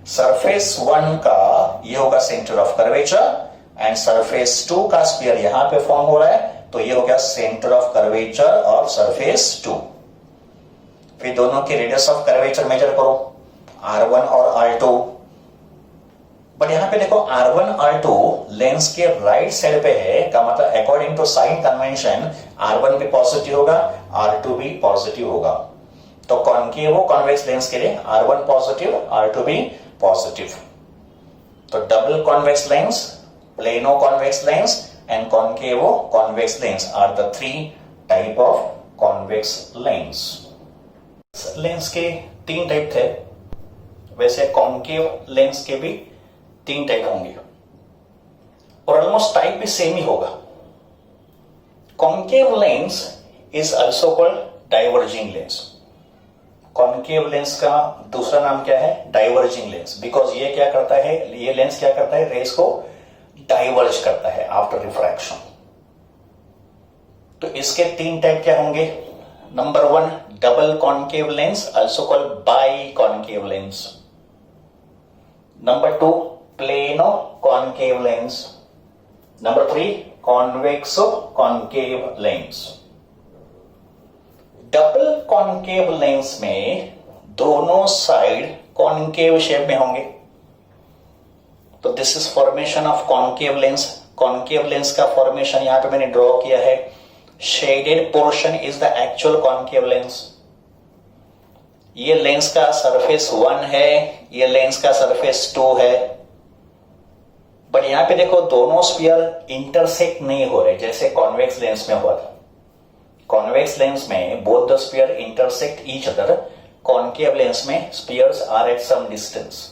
सरफेस 1 का ये होगा centre of curvature, and surface 2 का स्फीयर यहां पे फॉर्म हो रहा है, तो ये हो गया सेंटर ऑफ कर्वेचर और सरफेस 2। फिर दोनों के रेडियस ऑफ कर्वेचर मेजर करो, R1 और R2। बट यहां पे देखो R1 R2 लेंस के राइट साइड पे है, का मतलब according to sign convention R1 भी पॉजिटिव होगा, R2 भी पॉजिटिव होगा। तो कॉन्केव कॉन्वेक्स लेंस के लिए R1 पॉजिटिव, R2 भी पॉजिटिव। तो double convex lens, plano convex lens and concave convex lens are the 3 type of convex lens. Lens के 3 टाइप थे, वैसे कॉन्केव लेंस के भी 3 टाइप होंगे, और ऑलमोस्ट टाइप भी सेम ही होगा। Concave lens is also called diverging lens. Concave lens का दूसरा नाम क्या है, डाइवर्जिंग लेंस, बिकॉज ये क्या करता है, ये लेंस क्या करता है, रेस को डाइवर्ज करता है आफ्टर रिफ्रैक्शन। तो इसके 3 टाइप क्या होंगे, number 1 double concave lens also called by concave lens. Number 2 plano concave lens. Number 3 कॉन्वेक्सो concave lens. Double concave lens में दोनों साइड कॉन्केव शेप में होंगे, तो this is formation of concave lens. Concave lens का formation यहां पे मैंने draw किया है। Shaded portion is the actual concave lens. ये लेंस का सरफेस 1 है, ये लेंस का सरफेस 2 है, बट यहां पे देखो दोनों स्फीयर इंटरसेक्ट नहीं हो रहे जैसे कॉन्वेक्स लेंस में हुआ था। कॉन्वेक्स लेंस में both the sphere intersect each other, concave lens में spheres are at some distance.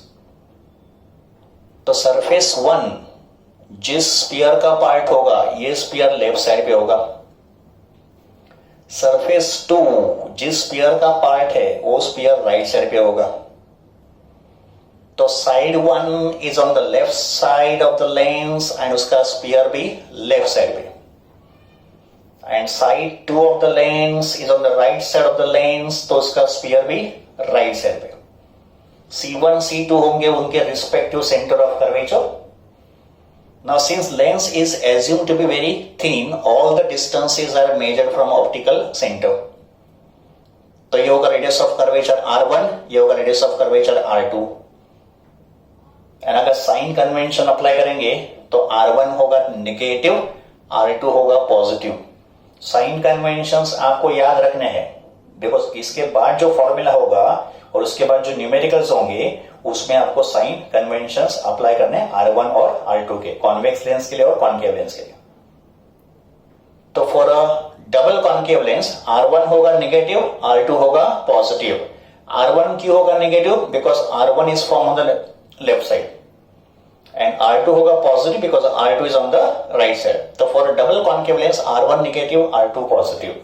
तो सरफेस 1 जिस स्फीयर का पार्ट होगा, ये स्फीयर लेफ्ट साइड पे होगा। सरफेस 2 जिस स्फीयर का पार्ट है वो स्फीयर राइट साइड पे होगा। तो side 1 is on the left side of the lens and उसका स्फीयर भी लेफ्ट साइड पे, and side 2 of the lens is on the right side of the lens, तो उसका स्फीयर भी राइट साइड पे। C1 C2 होंगे उनके respective centre of curvature. Now since lens is assumed to be very thin, all the distances are measured from optical center. तो ये होगा radius of curvature R1, ये होगा radius of curvature R2। And अगर sign convention apply करेंगे तो R1 होगा negative, R2 होगा पॉजिटिव। साइन कन्वेंशंस आपको याद रखने हैं, बिकॉज इसके बाद जो फॉर्मूला होगा और उसके बाद जो न्यूमेरिकल्स होंगे उसमें आपको साइन कन्वेंशंस अप्लाई करने हैं R1 और R2 के, कॉन्वेक्स लेंस के लिए और कॉन्केव लेंस के लिए। तो for a double concave lens R1 होगा नेगेटिव, R2 होगा पॉजिटिव। R1 क्यों होगा negative, because R1 is form on the left side, and R2 होगा positive because R2 is on the right side. तो for a double concave lens R1 negative, R2 positive.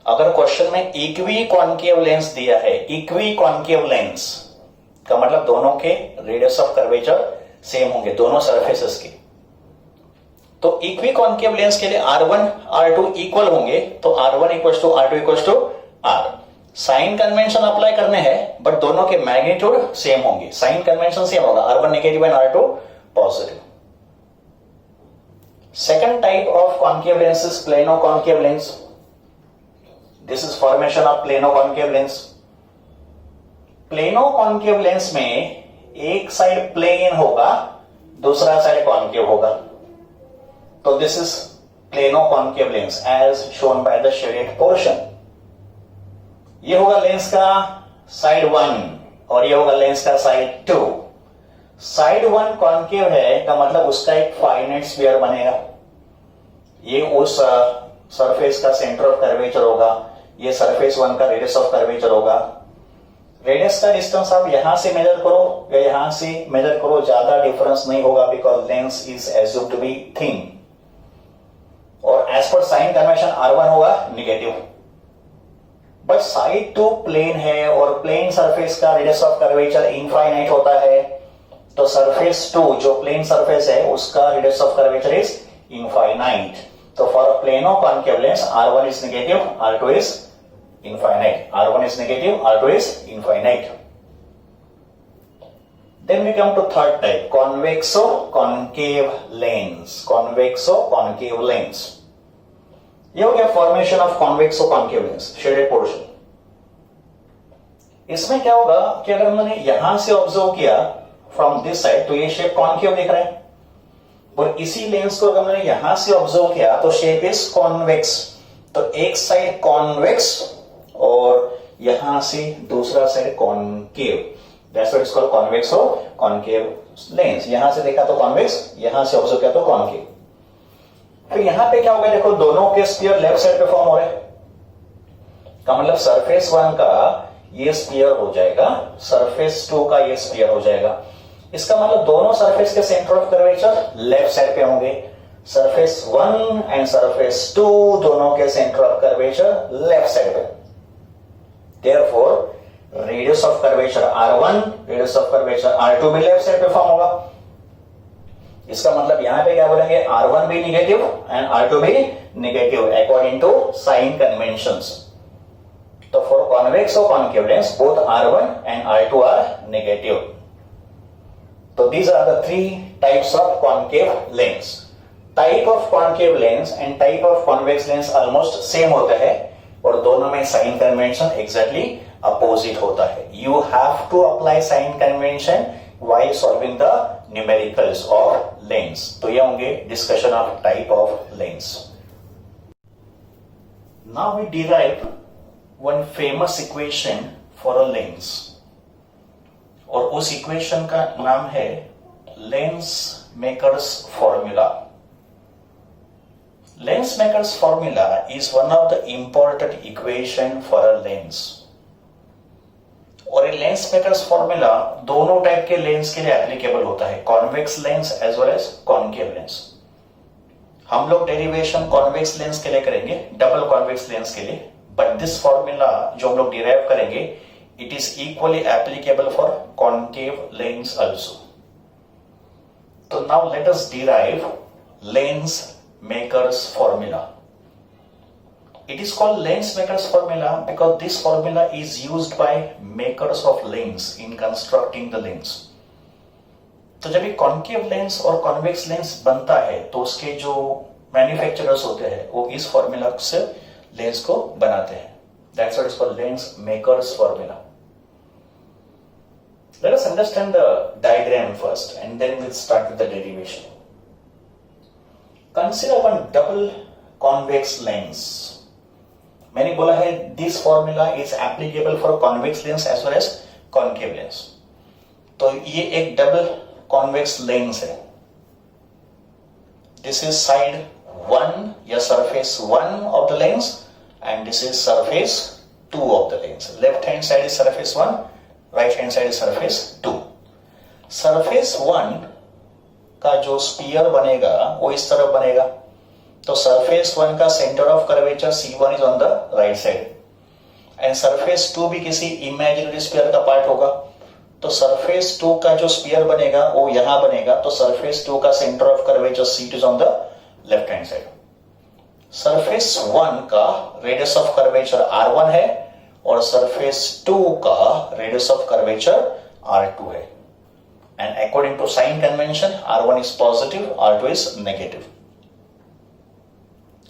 अगर question में equiconcave lens दिया है, equi concave lens, का मतलब दोनों के रेडियस ऑफ कर्वेचर सेम होंगे, दोनों सरफेसेस के। तो इक्वी कॉन्केव लेंस के लिए R1 R2 इक्वल होंगे, तो R1 equal to R2 equal to R। Sign convention apply करने हैं बट दोनों के मैग्नीट्यूड सेम होंगे, साइन कन्वेंशन सेम होगा, R1 negative and R2 positive. Second type of concave lens is plano-concave lens. This is formation of plano-concave lens. Plano-concave lens में एक side plane होगा, दूसरा साइड कॉन्केव होगा, तो this is plano-concave lens as shown by the shaded portion. ये होगा lens का side 1 और ये होगा लेंस का साइड 2। साइड 1 कॉन्केव है का मतलब उसका एक फाइनाइट स्फीयर बनेगा, ये उस सरफेस का सेंटर ऑफ कर्वेचर होगा, ये सरफेस 1 का रेडियस ऑफ कर्वेचर होगा। रेडियस का डिस्टेंस आप यहां से मेजर करो या यहां से मेजर करो, ज्यादा डिफरेंस नहीं होगा because lens is assumed to be thin. और as per sign convention R1 होगा निगेटिव, बट साइड 2 प्लेन है और प्लेन सरफेस का रेडियस ऑफ कर्वेचर इनफाइनाइट होता है, तो सरफेस 2 जो प्लेन सरफेस है उसका radius of curvature is infinite. तो for a plano concave lens R1 is negative, R2 is infinite. R1 is negative, R2 is infinite. Then we come to third type, convexo-concave lens. Convexo-concave lens. ये हो गया formation of convexo-concave lens, shaded portion. इसमें क्या होगा कि अगर मैंने यहां से ऑब्जर्व किया फ्रॉम दिस साइड तो ये शेप कॉन्केव दिख रहा है, और इसी लेंस को अगर मैंने यहां से ऑब्जर्व किया तो शेप इज कॉन्वेक्स। तो एक साइड कॉन्वेक्स और यहां से दूसरा side concave, that's what is called convex और कॉन्केव लेंस। यहां से देखा तो कॉन्वेक्स, यहां से ऑब्जर्व किया तो कॉन्केव। फिर यहां पे क्या हो गया, देखो दोनों के स्फीयर लेफ्ट साइड पे फॉर्म हो रहे हैं, का मतलब सरफेस 1 का ये स्फीयर हो जाएगा, सरफेस 2 का ये स्फीयर हो जाएगा। इसका मतलब दोनों सरफेस के centre of curvature left side पे होंगे, सरफेस 1 एंड सरफेस 2 दोनों के centre of curvature left side पे। Therefore radius of curvature R1, radius of curvature R2 भी लेफ्ट साइड पे फॉर्म होगा। इसका मतलब यहां पे क्या बोलेंगे, R1 भी निगेटिव एंड R2 भी negative according to sign conventions. तो फॉर कॉन्वेक्स और concave lens both R1 and R2 are negative. So these are the three types of concave lens. Type of concave lens and type of convex lens almost same होता है और दोनों में sign convention exactly opposite होता है। You have to apply sign convention while solving the numericals of lens. तो ये होंगे discussion of type of lens. Now we derive one famous equation for a lens. और उस इक्वेशन का नाम है lens makers formula. Lens makers formula is one of the important equation for a lens. और ये लेंस मेकर्स फॉर्मूला दोनों type के lens के लिए एप्लीकेबल होता है, convex lens as well as concave lens. हम लोग डेरिवेशन कॉन्वेक्स लेंस के लिए करेंगे, डबल कॉन्वेक्स लेंस के लिए, बट दिस फॉर्मूला जो हम लोग डिराइव करेंगे it is equally applicable for concave lens also. So now let us derive lens makers formula. It is called lens makers formula because this formula is used by makers of lens in constructing the lens. तो जब ये concave lens और convex lens बनता है तो उसके जो manufacturers होते हैं वो इस फॉर्मूला से लेंस को बनाते हैं। That's what is called lens makers formula. Let us understand the diagram first and then we'll start with the derivation. Consider one double convex lens. मैंने बोला है this formula is applicable for convex lens as well as concave lens. तो ये एक double convex lens है। This is side 1 या surface 1 of the lens and this is surface 2 of the lens. Left hand side is surface 1, right hand side is surface 2. Surface 1 का जो spear बनेगा वो इस तरफ बनेगा, तो surface 1 का centre of curvature C1 is on the right side and surface 2 भी किसी इमेजिनरी स्पीयर का पार्ट होगा, तो सरफेस 2 का जो स्फीयर बनेगा वो यहां बनेगा, तो सरफेस 2 का centre of curvature seat is on the left hand side. Surface 1 का रेडियस ऑफ कर्वेचर R1 है और सरफेस 2 का रेडियस ऑफ कर्वेचर R2 है। And according to sign convention R1 is positive, R2 is negative.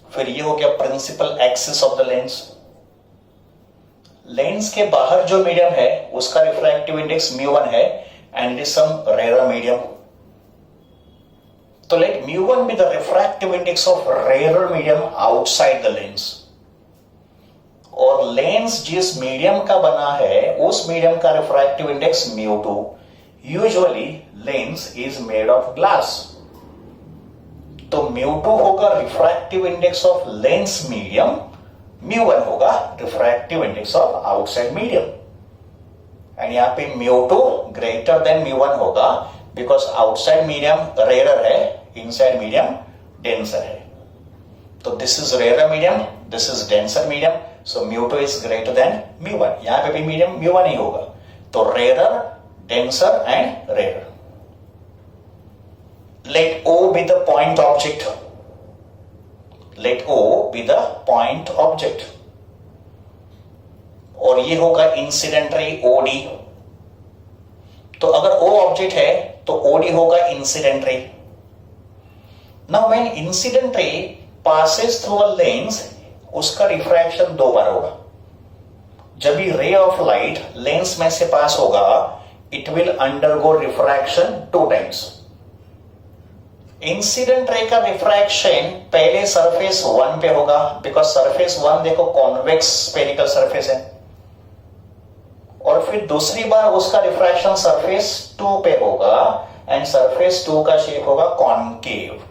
फिर ये हो गया principal axis of the lens. Lens के बाहर जो मीडियम है उसका रिफ्रैक्टिव इंडेक्स μ1 है and it is some rare medium. तो let μ1 be the refractive index of rare medium outside the lens. और लेंस जिस मीडियम का बना है उस मीडियम का refractive index μ2। Usually lens is made of glass, तो μ2 होगा refractive index of lens medium, μ1 होगा refractive index of outside medium. And यहां पे μ2 ग्रेटर देन μ1 होगा बिकॉज आउटसाइड मीडियम रेयर है, इनसाइड मीडियम डेंसर है। तो this is rare medium, this is denser medium, so μ2 is greater than μ1। यहां पे भी मीडियम μ1 ही होगा, तो rare, denser and rare. Let O be the point object. Let O be the point object. और ये होगा इंसिडेंट रे OD। तो अगर O ऑब्जेक्ट है तो OD होगा incident ray. Now when incident ray passes through a lens, उसका refraction 2 बार होगा। जब भी रे ऑफ लाइट लेंस में से पास होगा it will undergo refraction 2 times. Incident ray का रिफ्रैक्शन पहले सरफेस 1 पे होगा बिकॉज सरफेस 1 देखो कॉन्वेक्स स्फेरिकल सरफेस है, और फिर दूसरी बार उसका रिफ्रैक्शन सरफेस 2 पे होगा एंड सरफेस 2 का शेप होगा कॉन्केव।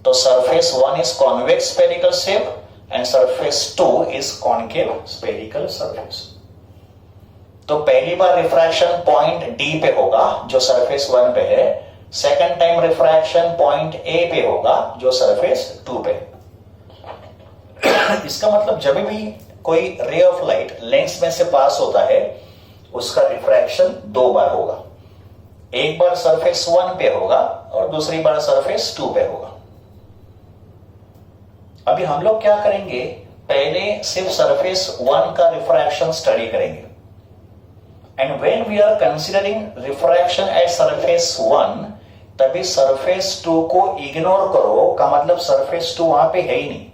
तो surface 1 is convex spherical shape and surface 2 is concave spherical surface. तो पहली बार रिफ्रैक्शन पॉइंट D पे होगा जो सरफेस 1 पे है, second time refraction point A पे होगा जो सरफेस 2 पे। इसका मतलब जब भी कोई रे ऑफ लाइट लेंस में से पास होता है उसका रिफ्रैक्शन 2 बार होगा, एक बार सरफेस 1 पे होगा और दूसरी बार सरफेस 2 पे होगा। अभी हम लोग क्या करेंगे, पहले सिर्फ सरफेस 1 का रिफ्रैक्शन स्टडी करेंगे। And when we are considering refraction at surface 1, तभी सरफेस 2 को इग्नोर करो का मतलब सरफेस 2 वहां पे है ही नहीं।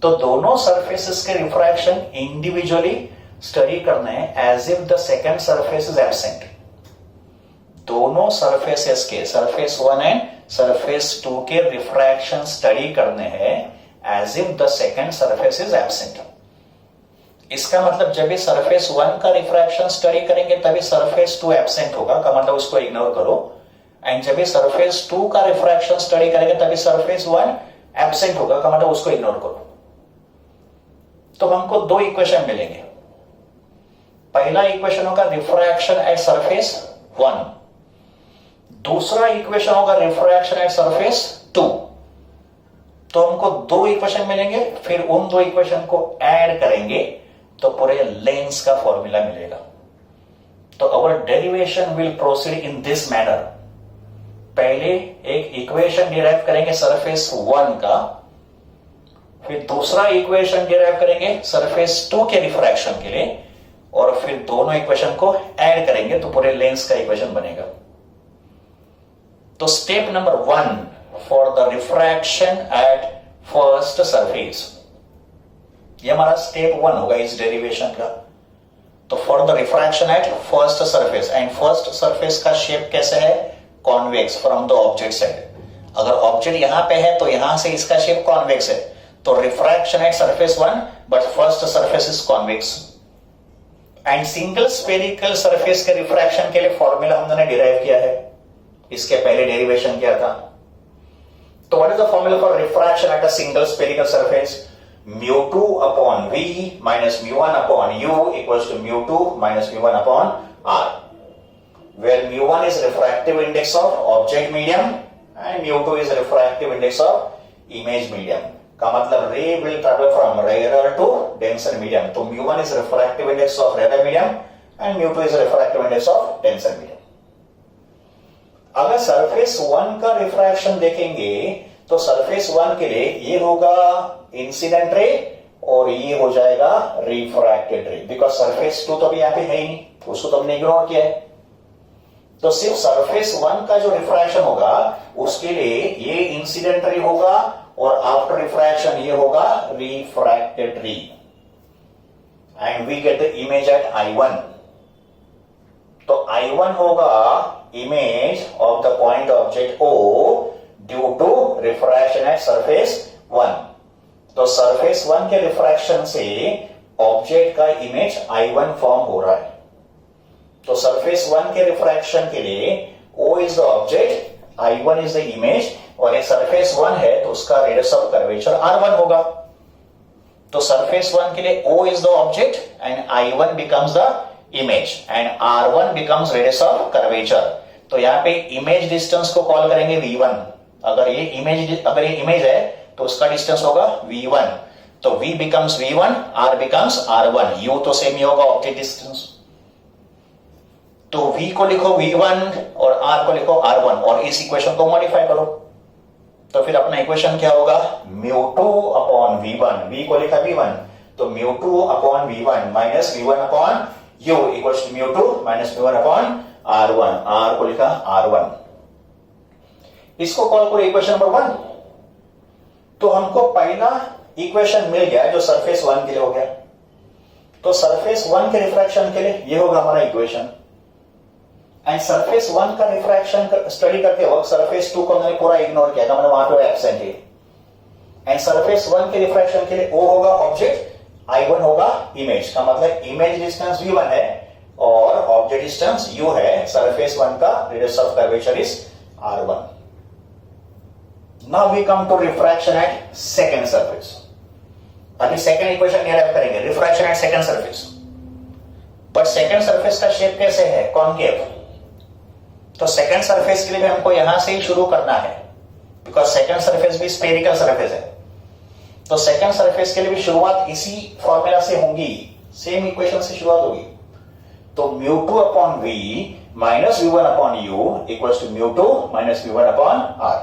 तो दोनों सरफेसेस के रिफ्रैक्शन इंडिविजुअली स्टडी करने हैं as if the second surface is absent. दोनों सरफेसेस के सरफेस 1 एंड सरफेस 2 के रिफ्रैक्शन स्टडी करने हैं as if the second surface is absent. इसका मतलब जब भी सरफेस 1 का रिफ्रैक्शन स्टडी करेंगे तभी सरफेस 2 एब्सेंट होगा का मतलब उसको इग्नोर करो, एंड जब भी सरफेस 2 का रिफ्रैक्शन स्टडी करेंगे तभी सरफेस 1 एब्सेंट होगा का मतलब उसको इग्नोर करो। तो हमको 2 इक्वेशन मिलेंगे। पहला इक्वेशन होगा रिफ्रैक्शन एट सरफेस 1, दूसरा इक्वेशन होगा रिफ्रैक्शन एट सरफेस 2। तो हमको 2 इक्वेशन मिलेंगे, फिर उन 2 इक्वेशन को ऐड करेंगे तो पूरे लेंस का फॉर्मूला मिलेगा। तो our derivation will proceed in this manner. पहले एक इक्वेशन डिराइव करेंगे सरफेस 1 का, फिर दूसरा इक्वेशन डिराइव करेंगे सरफेस 2 के रिफ्रैक्शन के लिए, और फिर दोनों इक्वेशन को ऐड करेंगे तो पूरे लेंस का इक्वेशन बनेगा। तो step number 1 for the refraction at first surface, ये हमारा स्टेप 1 होगा इस डेरिवेशन का। तो for the refraction at first surface, and first surface का शेप कैसे है, convex from the object side. अगर ऑब्जेक्ट यहां पे है तो यहां से इसका शेप कॉन्वेक्स है, तो refraction at surface 1 but first surface is convex. And single spherical surface के रिफ्रैक्शन के लिए फॉर्मूला हमने डिराइव किया है, इसके पहले डेरिवेशन किया था। तो what is the formula for refraction at a single spherical surface, mu2 upon v minus mu1 upon u equals to mu2 minus mu1 upon r, where mu1 is refractive index of object medium and mu2 is refractive index of image medium। का मतलब रे will travel from rarer to denser medium, तो mu1 is refractive index of rarer medium and mu two is refractive index of 10 centimetre. अगर surface 1 का refraction देखेंगे तो surface 1 के लिए ये होगा इंसिडेंट रे और ये हो जाएगा रिफ्रैक्टेड रे, बिकॉज सरफेस 2 तो अभी यहां पे है ही नहीं, उसको तो हमने इग्नोर किया है। तो सिर्फ सरफेस 1 का जो रिफ्रैक्शन होगा उसके लिए ये इंसिडेंट रे होगा और आफ्टर रिफ्रैक्शन ये होगा refracted ray, and we get the image at I1। तो I1 होगा image of the point object O due to refraction at surface 1। तो सरफेस 1 के रिफ्रैक्शन से ऑब्जेक्ट का इमेज I1 फॉर्म हो रहा है। तो सरफेस 1 के रिफ्रैक्शन के लिए O is the object, I1 is the image, और एक सरफेस 1 है तो उसका रेडियस ऑफ कर्वेचर R1 होगा। तो सरफेस 1 के लिए O is the object and I1 becomes the image and R1 becomes radius of curvature. तो यहां पे इमेज डिस्टेंस को कॉल करेंगे V1। अगर ये इमेज है तो उसका डिस्टेंस होगा V1। तो V becomes V1, R becomes R1, U तो सेम ही होगा ऑब्जेक्ट डिस्टेंस। तो V को लिखो V1 और R को लिखो R1 और इस इक्वेशन को मॉडिफाई करो। तो फिर अपना इक्वेशन क्या होगा, μ2 अपॉन V1, V को लिखा V1, तो μ2 upon V1 minus V1 upon U equals to μ2 minus V1 upon R1, R को लिखा R1। इसको कॉल करो इक्वेशन नंबर 1। तो हमको पहला इक्वेशन मिल गया जो सरफेस 1 के लिए हो गया। तो सरफेस 1 के रिफ्रैक्शन के लिए ये होगा हमारा इक्वेशन, एंड सरफेस 1 का रिफ्रैक्शन स्टडी करते वक्त सरफेस 2 को हमने पूरा इग्नोर किया था, मतलब वहां पे एब्सेंट है। एंड सरफेस 1 के रिफ्रैक्शन के लिए O होगा ऑब्जेक्ट, I1 होगा इमेज, का मतलब इमेज डिस्टेंस V1 है और ऑब्जेक्ट डिस्टेंस U है। सरफेस 1 का radius of curvature is R1। Now we come to refraction at second surface. अभी सेकंड इक्वेशन डेराइव करेंगे, refraction at second surface. But second surface का shape कैसे है, concave. तो सेकंड सरफेस के लिए भी हमको यहां से ही शुरू करना है, बिकॉज सेकंड सरफेस भी स्फेरिकल सरफेस है। तो सेकंड सरफेस के लिए भी शुरुआत इसी फॉर्मूला से होगी, सेम इक्वेशन से शुरुआत होगी। तो μ2 upon V minus V1 upon U equals to μ2 minus V1 upon R।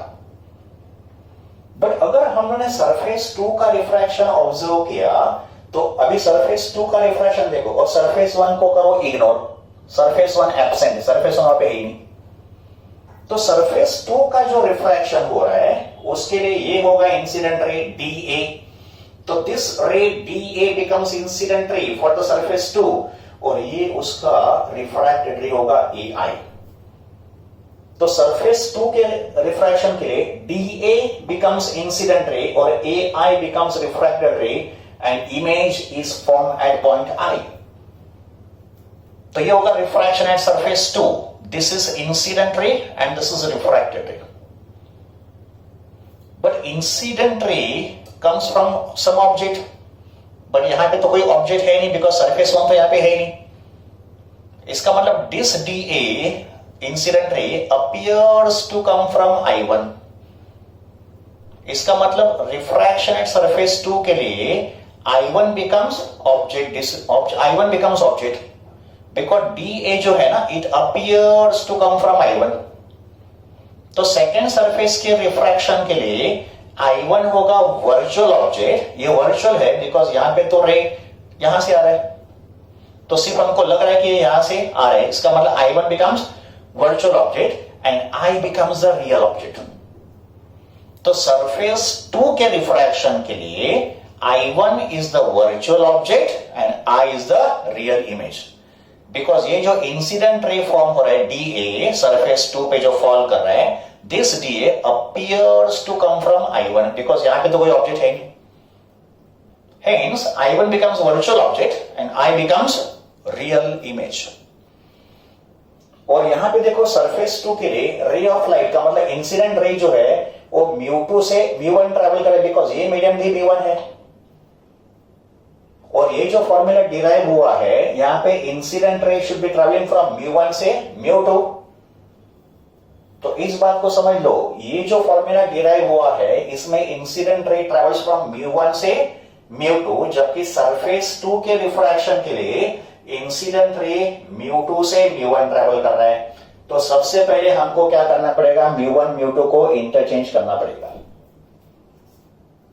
But अगर हमने सरफेस 2 का रिफ्रैक्शन ऑब्जर्व किया तो अभी सरफेस 2 का रिफ्रैक्शन देखो और सरफेस 1 को करो इग्नोर। सरफेस 1 एब्सेंट है, सरफेस 1 पे ही नहीं। तो सरफेस 2 का जो रिफ्रैक्शन हो रहा है उसके लिए ये होगा इंसिडेंट रे DA। तो दिस रे DA becomes incident ray for the surface 2 और ये उसका रिफ्रैक्टेड रे होगा AI। तो सरफेस 2 के रिफ्रैक्शन के लिए DA बिकम्स इंसिडेंट रे और AI becomes refracted ray and image is form at point I। तो ये होगा refraction at surface 2। This is incident ray and this is refracted ray. But incident ray comes from some object, but यहां पे तो कोई object है नहीं, because surface 1 तो यहां पे है नहीं। इसका मतलब this DA incident ray appears to come from I1। इसका मतलब रिफ्रैक्शन एट सरफेस 2 के लिए I1 becomes object because DA जो है ना it appears to come from I1। तो सेकेंड सरफेस के रिफ्रैक्शन के लिए I1 होगा वर्चुअल ऑब्जेक्ट। ये वर्चुअल है बिकॉज यहां पे तो रे यहां से आ रहा है, तो सिर्फ हमको लग रहा है कि यहां से आ रहा है। इसका मतलब I1 becomes virtual object and I becomes the real object. तो सरफेस 2 के रिफ्रैक्शन के लिए I1 is the virtual object and I is the real image। Because ये जो इंसिडेंट रे फॉर्म हो रहा है DA सरफेस 2 पे जो फॉल कर रहा है, this DA appears to come from I1 because यहां पे तो कोई ऑब्जेक्ट है नहीं। Hence I1 becomes virtual object and I becomes real image। और यहां पे देखो सरफेस 2 के लिए रे ऑफ लाइट का मतलब इंसिडेंट रे जो है वो μ2 से V1 ट्रेवल करे बिकॉज ये मीडियम भी V1 है। और ये जो फॉर्मूला डिराइव हुआ है यहां पे incident ray should be travelling from μ1 से μ2। तो इस बात को समझ लो, ये जो फॉर्मूला डिराइव हुआ है इसमें इंसिडेंट रे ट्रेवल्स फ्रॉम μ1 से μ2, जबकि सरफेस 2 के रिफ्रैक्शन के लिए इंसिडेंट रे μ2 से μ1 ट्रेवल कर रहा है, तो सबसे पहले हमको क्या करना पड़ेगा, μ1 μ2 को इंटरचेंज करना पड़ेगा।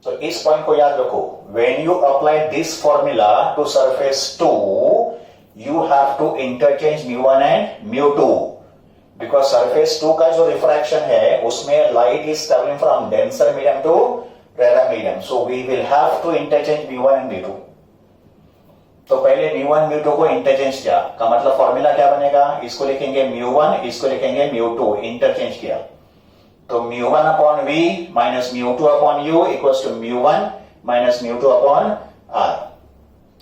तो इस पॉइंट को याद रखो, when you apply this formula to surface 2 you have to interchange μ1 and μ2, because surface 2 का जो रिफ्रैक्शन है उसमें light is travelling from denser medium to rare medium, so we will have to interchange μ1 and μ2। तो पहले μ1 μ2 को interchange किया का मतलब फॉर्मूला क्या बनेगा, इसको लिखेंगे μ1, इसको लिखेंगे μ2, इंटरचेंज किया तो μ1 upon v minus μ2 upon u equals to μ1 minus μ2 upon r।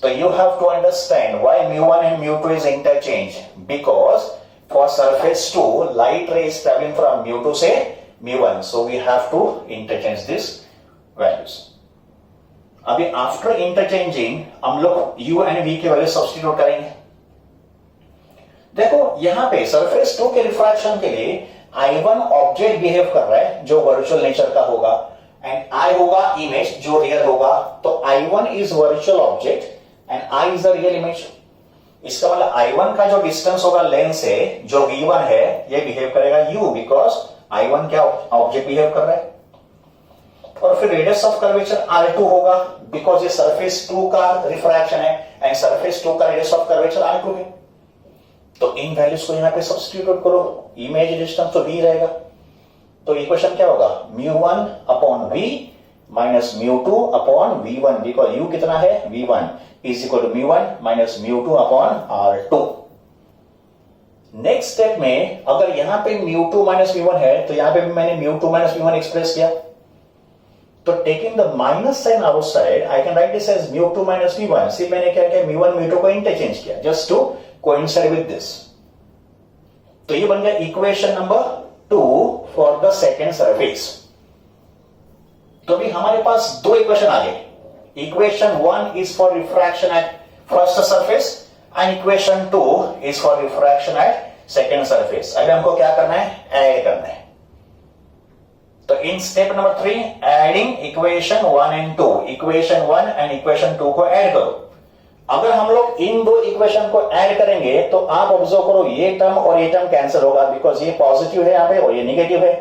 तो you have to understand why μ1 and μ2 is interchange, because for surface 2 light ray is traveling from μ2 से μ1, so we have to interchange this values। अभी after interchanging हम लोग u and v के value substitute करेंगे। देखो यहां पे सरफेस 2 के रिफ्रैक्शन के लिए I1 ऑब्जेक्ट बिहेव कर रहा है जो वर्चुअल नेचर का होगा, एंड I होगा इमेज जो रियल होगा। तो I1 is virtual object and I is the real image. इसका मतलब I1 का जो डिस्टेंस होगा लेंस से, जो V1 है, ये बिहेव करेगा u, बिकॉज I1 क्या ऑब्जेक्ट बिहेव कर रहा है। और फिर रेडियस ऑफ कर्वेचर R2 होगा, बिकॉज ये सरफेस 2 का रिफ्रैक्शन है एंड सरफेस 2 का रेडियस ऑफ कर्वेचर R2 है। तो इन वैल्यूज को यहां पे सब्स्टिट्यूट करो, इमेज डिस्टेंस तो v रहेगा, तो इक्वेशन क्या होगा, μ1 upon v minus μ2 upon v1, because u कितना है v1 is equal to μ1 minus μ2 upon r2। Next step में अगर यहां पे μ2 माइनस μ1 है तो यहां पे भी मैंने μ2 माइनस μ1 एक्सप्रेस किया, तो taking the minus sign outside I can write this as μ2 minus μ1। सिर्फ मैंने क्या किया, μ1 μ2 को इंटरचेंज किया just to coincide with this. तो ये बन गया equation number 2 for the second surface. तो अभी हमारे पास दो इक्वेशन आ गए, equation 1 is for refraction at first surface and equation 2 is for refraction at second surface. अभी हमको क्या करना है, ऐड करना है। तो in step number 3 adding equation 1 and 2, equation 1 and equation 2 को ऐड करो। अगर हम लोग इन दो इक्वेशन को ऐड करेंगे तो आप ऑब्जर्व करो ये टर्म और ये टर्म कैंसिल होगा, बिकॉज ये पॉजिटिव है यहां पे और ये नेगेटिव है,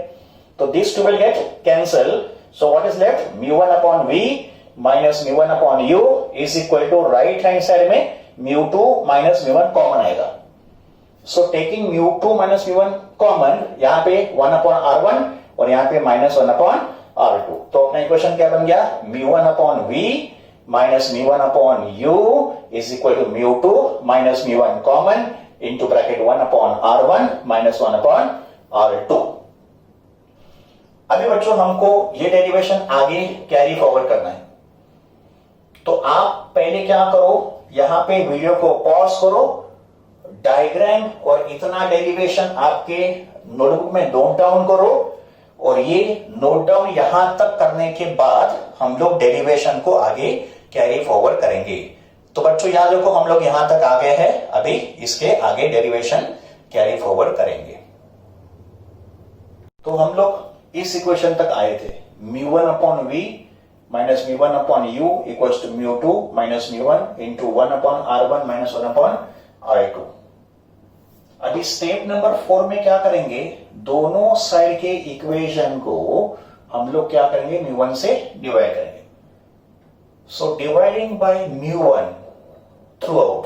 तो this two will get cancel. So what is left, μ1 upon v minus μ1 upon u is equal to right hand side में μ2 माइनस μ1 कॉमन आएगा। सो टेकिंग μ2 माइनस μ1 कॉमन, यहां पे 1 अपॉन r1 और यहां पे माइनस 1 अपॉन r2। तो अपना equation क्या बन गया, μ1 upon v minus μ1 upon u is equal to μ2 minus μ1 common into bracket 1 upon r1 minus 1 upon r2। अभी बच्चों हमको ये डेरिवेशन आगे कैरी फॉरवर्ड करना है, तो आप पहले क्या करो, यहां पे वीडियो को पॉज करो, डायग्राम और इतना डेरिवेशन आपके नोटबुक में नोट डाउन करो, और ये नोट डाउन यहां तक करने के बाद हम लोग डेरिवेशन को आगे कैरी फॉरवर्ड करेंगे। तो बच्चों याद रखो हम लोग यहां तक आ गए हैं, अभी इसके आगे डेरिवेशन कैरी फॉरवर्ड करेंगे। तो हम लोग इस इक्वेशन तक आए थे, μ1 upon v minus μ1 upon u equals to μ2 minus μ1 into 1 upon r1 minus 1 upon r2। अभी स्टेप नंबर 4 में क्या करेंगे, दोनों साइड के इक्वेशन को हम लोग क्या करेंगे, μ1 से डिवाइड करेंगे। So dividing by μ1 throughout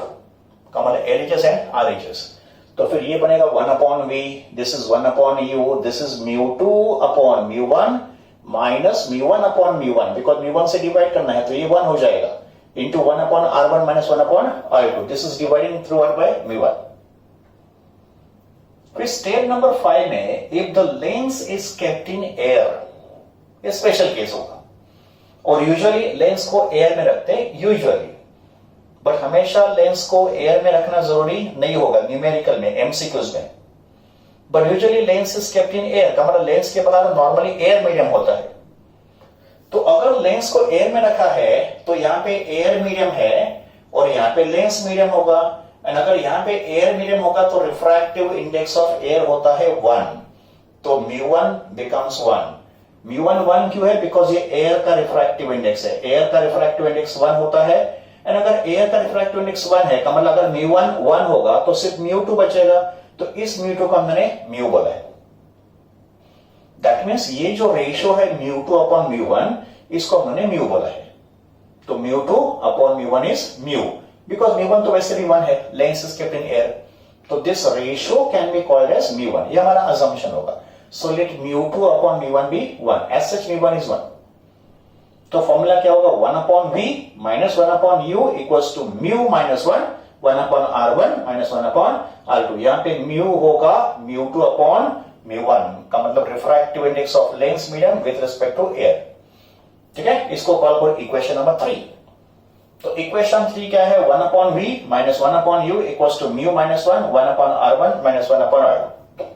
का मतलब LHS एंड RHS, तो फिर ये बनेगा 1 upon v, this is 1 upon u, this is μ2 upon μ1 minus μ1 upon μ1, because μ1 से डिवाइड करना है तो ये 1 हो जाएगा, into 1 upon r1 minus 1 upon r2, this is dividing throughout by μ1। फिर स्टेप नंबर 5 में if the lens is kept in air, ये स्पेशल केस होगा, और यूजुअली लेंस को एयर में रखते हैं यूजुअली, बट हमेशा लेंस को एयर में रखना जरूरी नहीं होगा न्यूमेरिकल में, एमसीक्यूज में, but usually lens is kept in air का मतलब लेंस के बाहर नॉर्मली एयर मीडियम होता है। तो अगर लेंस को एयर में रखा है तो यहां पे एयर मीडियम है और यहां पे लेंस मीडियम होगा, एंड अगर यहां पे एयर मीडियम होगा तो रिफ्रैक्टिव इंडेक्स ऑफ एयर होता है 1, तो μ1 बिकम्स 1। μ1 1 क्यों है, बिकॉज ये एयर का रिफ्रैक्टिव इंडेक्स है, एयर का रिफ्रैक्टिव इंडेक्स 1 होता है, एंड अगर एयर का रिफ्रैक्टिव इंडेक्स 1 है का मतलब अगर μ1 1 होगा तो सिर्फ μ2 बचेगा, तो इस μ2 को हमने म्यू बोला है। दैट मीन्स ये जो रेशियो है μ2 अपॉन μ1 इसको हमने म्यू बोला है। तो μ2 अपॉन μ1 इज म्यू, बिकॉज μ1 तो वैसे भी 1 है, length is kept in air, तो this ratio can be called as μ1, ये हमारा assumption होगा। So let μ2 upon μ1 be 1, as such μ1 is 1। तो फॉर्मूला क्या होगा, 1 upon v minus 1 upon u equals to mu minus 1 upon r1 minus 1 upon r2। यहां पे mu होगा μ2 अपॉन μ1 का मतलब refractive index of lens medium with respect to air. ठीक है, इसको कॉल करो इक्वेशन नंबर 3। तो इक्वेशन 3 क्या है, 1 upon v minus 1 upon u equals to mu minus 1 upon r1 minus 1 upon r2।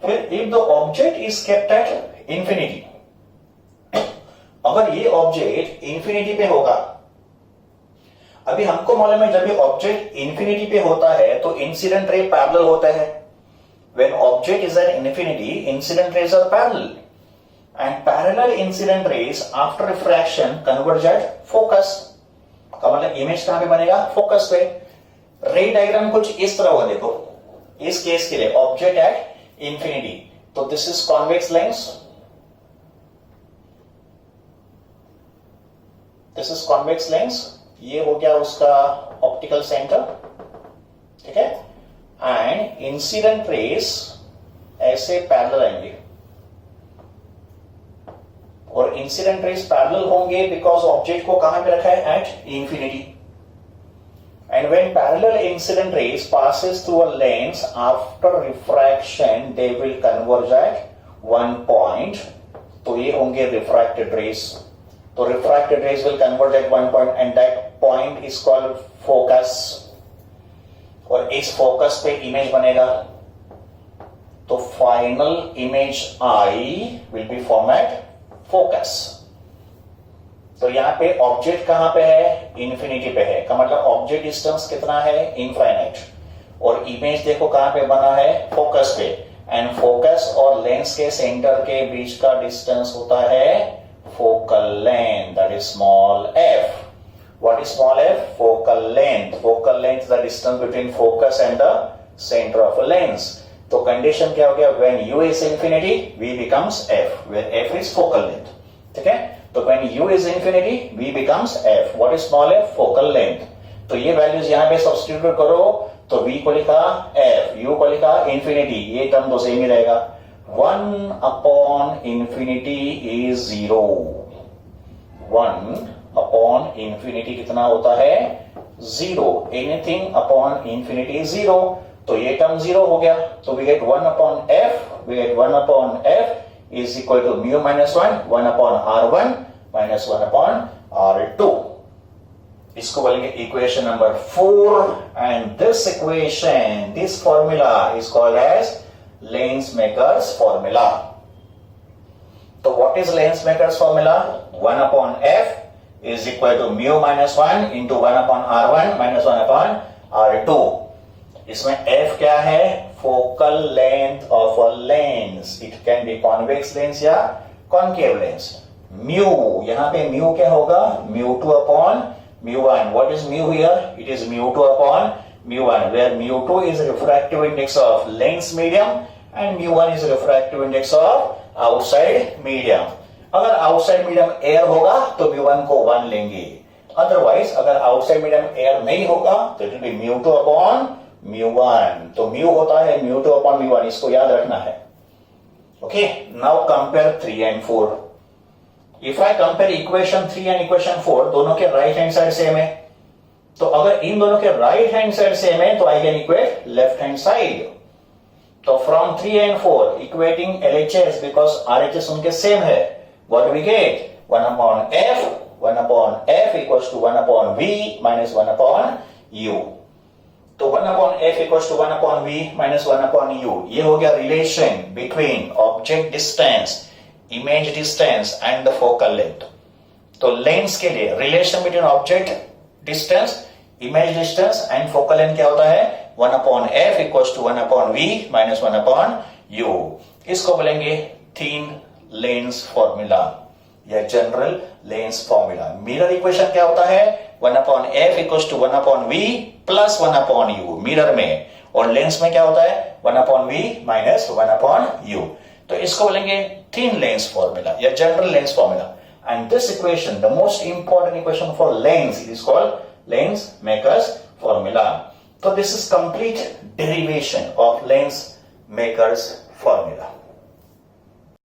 फिर if the object is kept at infinity, अगर ये ऑब्जेक्ट इंफिनिटी पे होगा, अभी हमको मालूम है जब ये ऑब्जेक्ट इंफिनिटी पे होता है तो इंसिडेंट रे पैरेलल होता है। When object is at infinity incident rays are parallel and parallel incident rays after refraction converge at focus, का मतलब इमेज कहां पे बनेगा, फोकस पे। रे डायग्राम कुछ इस तरह होगा, देखो इस केस के लिए ऑब्जेक्ट एट इंफिनिटी, तो this is convex lens, this is convex lens, ये हो गया उसका ऑप्टिकल सेंटर। ठीक है, एंड इंसिडेंट रेस ऐसे पैरेलल आएंगे और इंसिडेंट रेस पैरेलल होंगे बिकॉज ऑब्जेक्ट को कहां पे रखा है, at infinity. And when parallel incident rays passes through a lens after refraction they will converge at one point, तो ये होंगे रिफ्रैक्टेड रेस। तो refracted rays will converge at one point and that point is called focus, और इस focus पे image बनेगा, तो final image I will be form at focus. तो यहां पे ऑब्जेक्ट कहां पे है, इंफिनिटी पे है, का मतलब ऑब्जेक्ट डिस्टेंस कितना है, इनफाइनाइट, और इमेज देखो कहां पे बना है, फोकस पे। एंड फोकस और लेंस के सेंटर के बीच का डिस्टेंस होता है focal length, that is small f. What is small f? Focal length. Focal length is the distance between focus and the center of a lens. तो condition क्या हो गया, when u is infinity v becomes f, where f is focal length. ठीक है, तो when u is infinity v becomes f. What is small f? Focal length. तो ये values यहां पे सब्स्टिट्यूट करो, तो v को लिखा f, u को लिखा infinity, ये टर्म तो सेम ही रहेगा। 1 upon infinity is 0, 1 upon infinity कितना होता है, 0, anything upon infinity is 0, तो ये टर्म 0 हो गया, तो we get 1 upon f, we get 1 upon f is equal to mu minus 1 upon r1 minus 1 upon r2। इसको बोलेंगे equation number 4, and this equation, this formula is called as lens makers formula. तो what is lens makers formula, 1 upon f is equal to mu minus 1 into 1 upon r1 minus 1 upon r2। इसमें f क्या है, focal length of a lens, it can be convex lens या concave lens. Mu, यहां पे mu क्या होगा, μ2 upon μ1। What is mu here, it is μ2 upon μ1, where μ2 is refractive index of lens medium and μ1 is refractive index of outside medium। अगर outside medium air होगा तो μ1 को 1 लेंगे, अदरवाइज अगर outside medium air नहीं होगा तो इट विल बी μ2 अपॉन μ1। तो म्यू होता है μ2 अपॉन μ1, इसको याद रखना है। Okay, now compare 3 and 4। If I compare equation 3 and equation 4, दोनों के राइट हैंड साइड सेम है, तो अगर इन दोनों के राइट हैंड साइड सेम है तो I can equate left hand side. तो from 3 and 4 equating LHS because RHS उनके सेम है, what we get, 1 upon f equals to 1 upon v minus 1 upon u। तो 1 upon f equals to 1 upon v minus 1 upon u, ये हो गया relation between object distance, image distance and the focal length. तो lens के लिए relation between object distance, image distance and focal length क्या होता है, 1 upon f equals to 1 upon v minus 1 upon u। इसको बोलेंगे थीन लेंस फॉर्मूला यह general lens formula. Mirror equation क्या होता है? 1/f equals to 1/v plus 1/u mirror में, और लेंस में क्या होता है? 1/v minus 1/u। तो इसको बोलेंगे थिन लेंस फॉर्मूला या general lens formula. And this equation, the most important equation for lens, it is called lens makers formula. तो this is complete derivation of lens makers formula.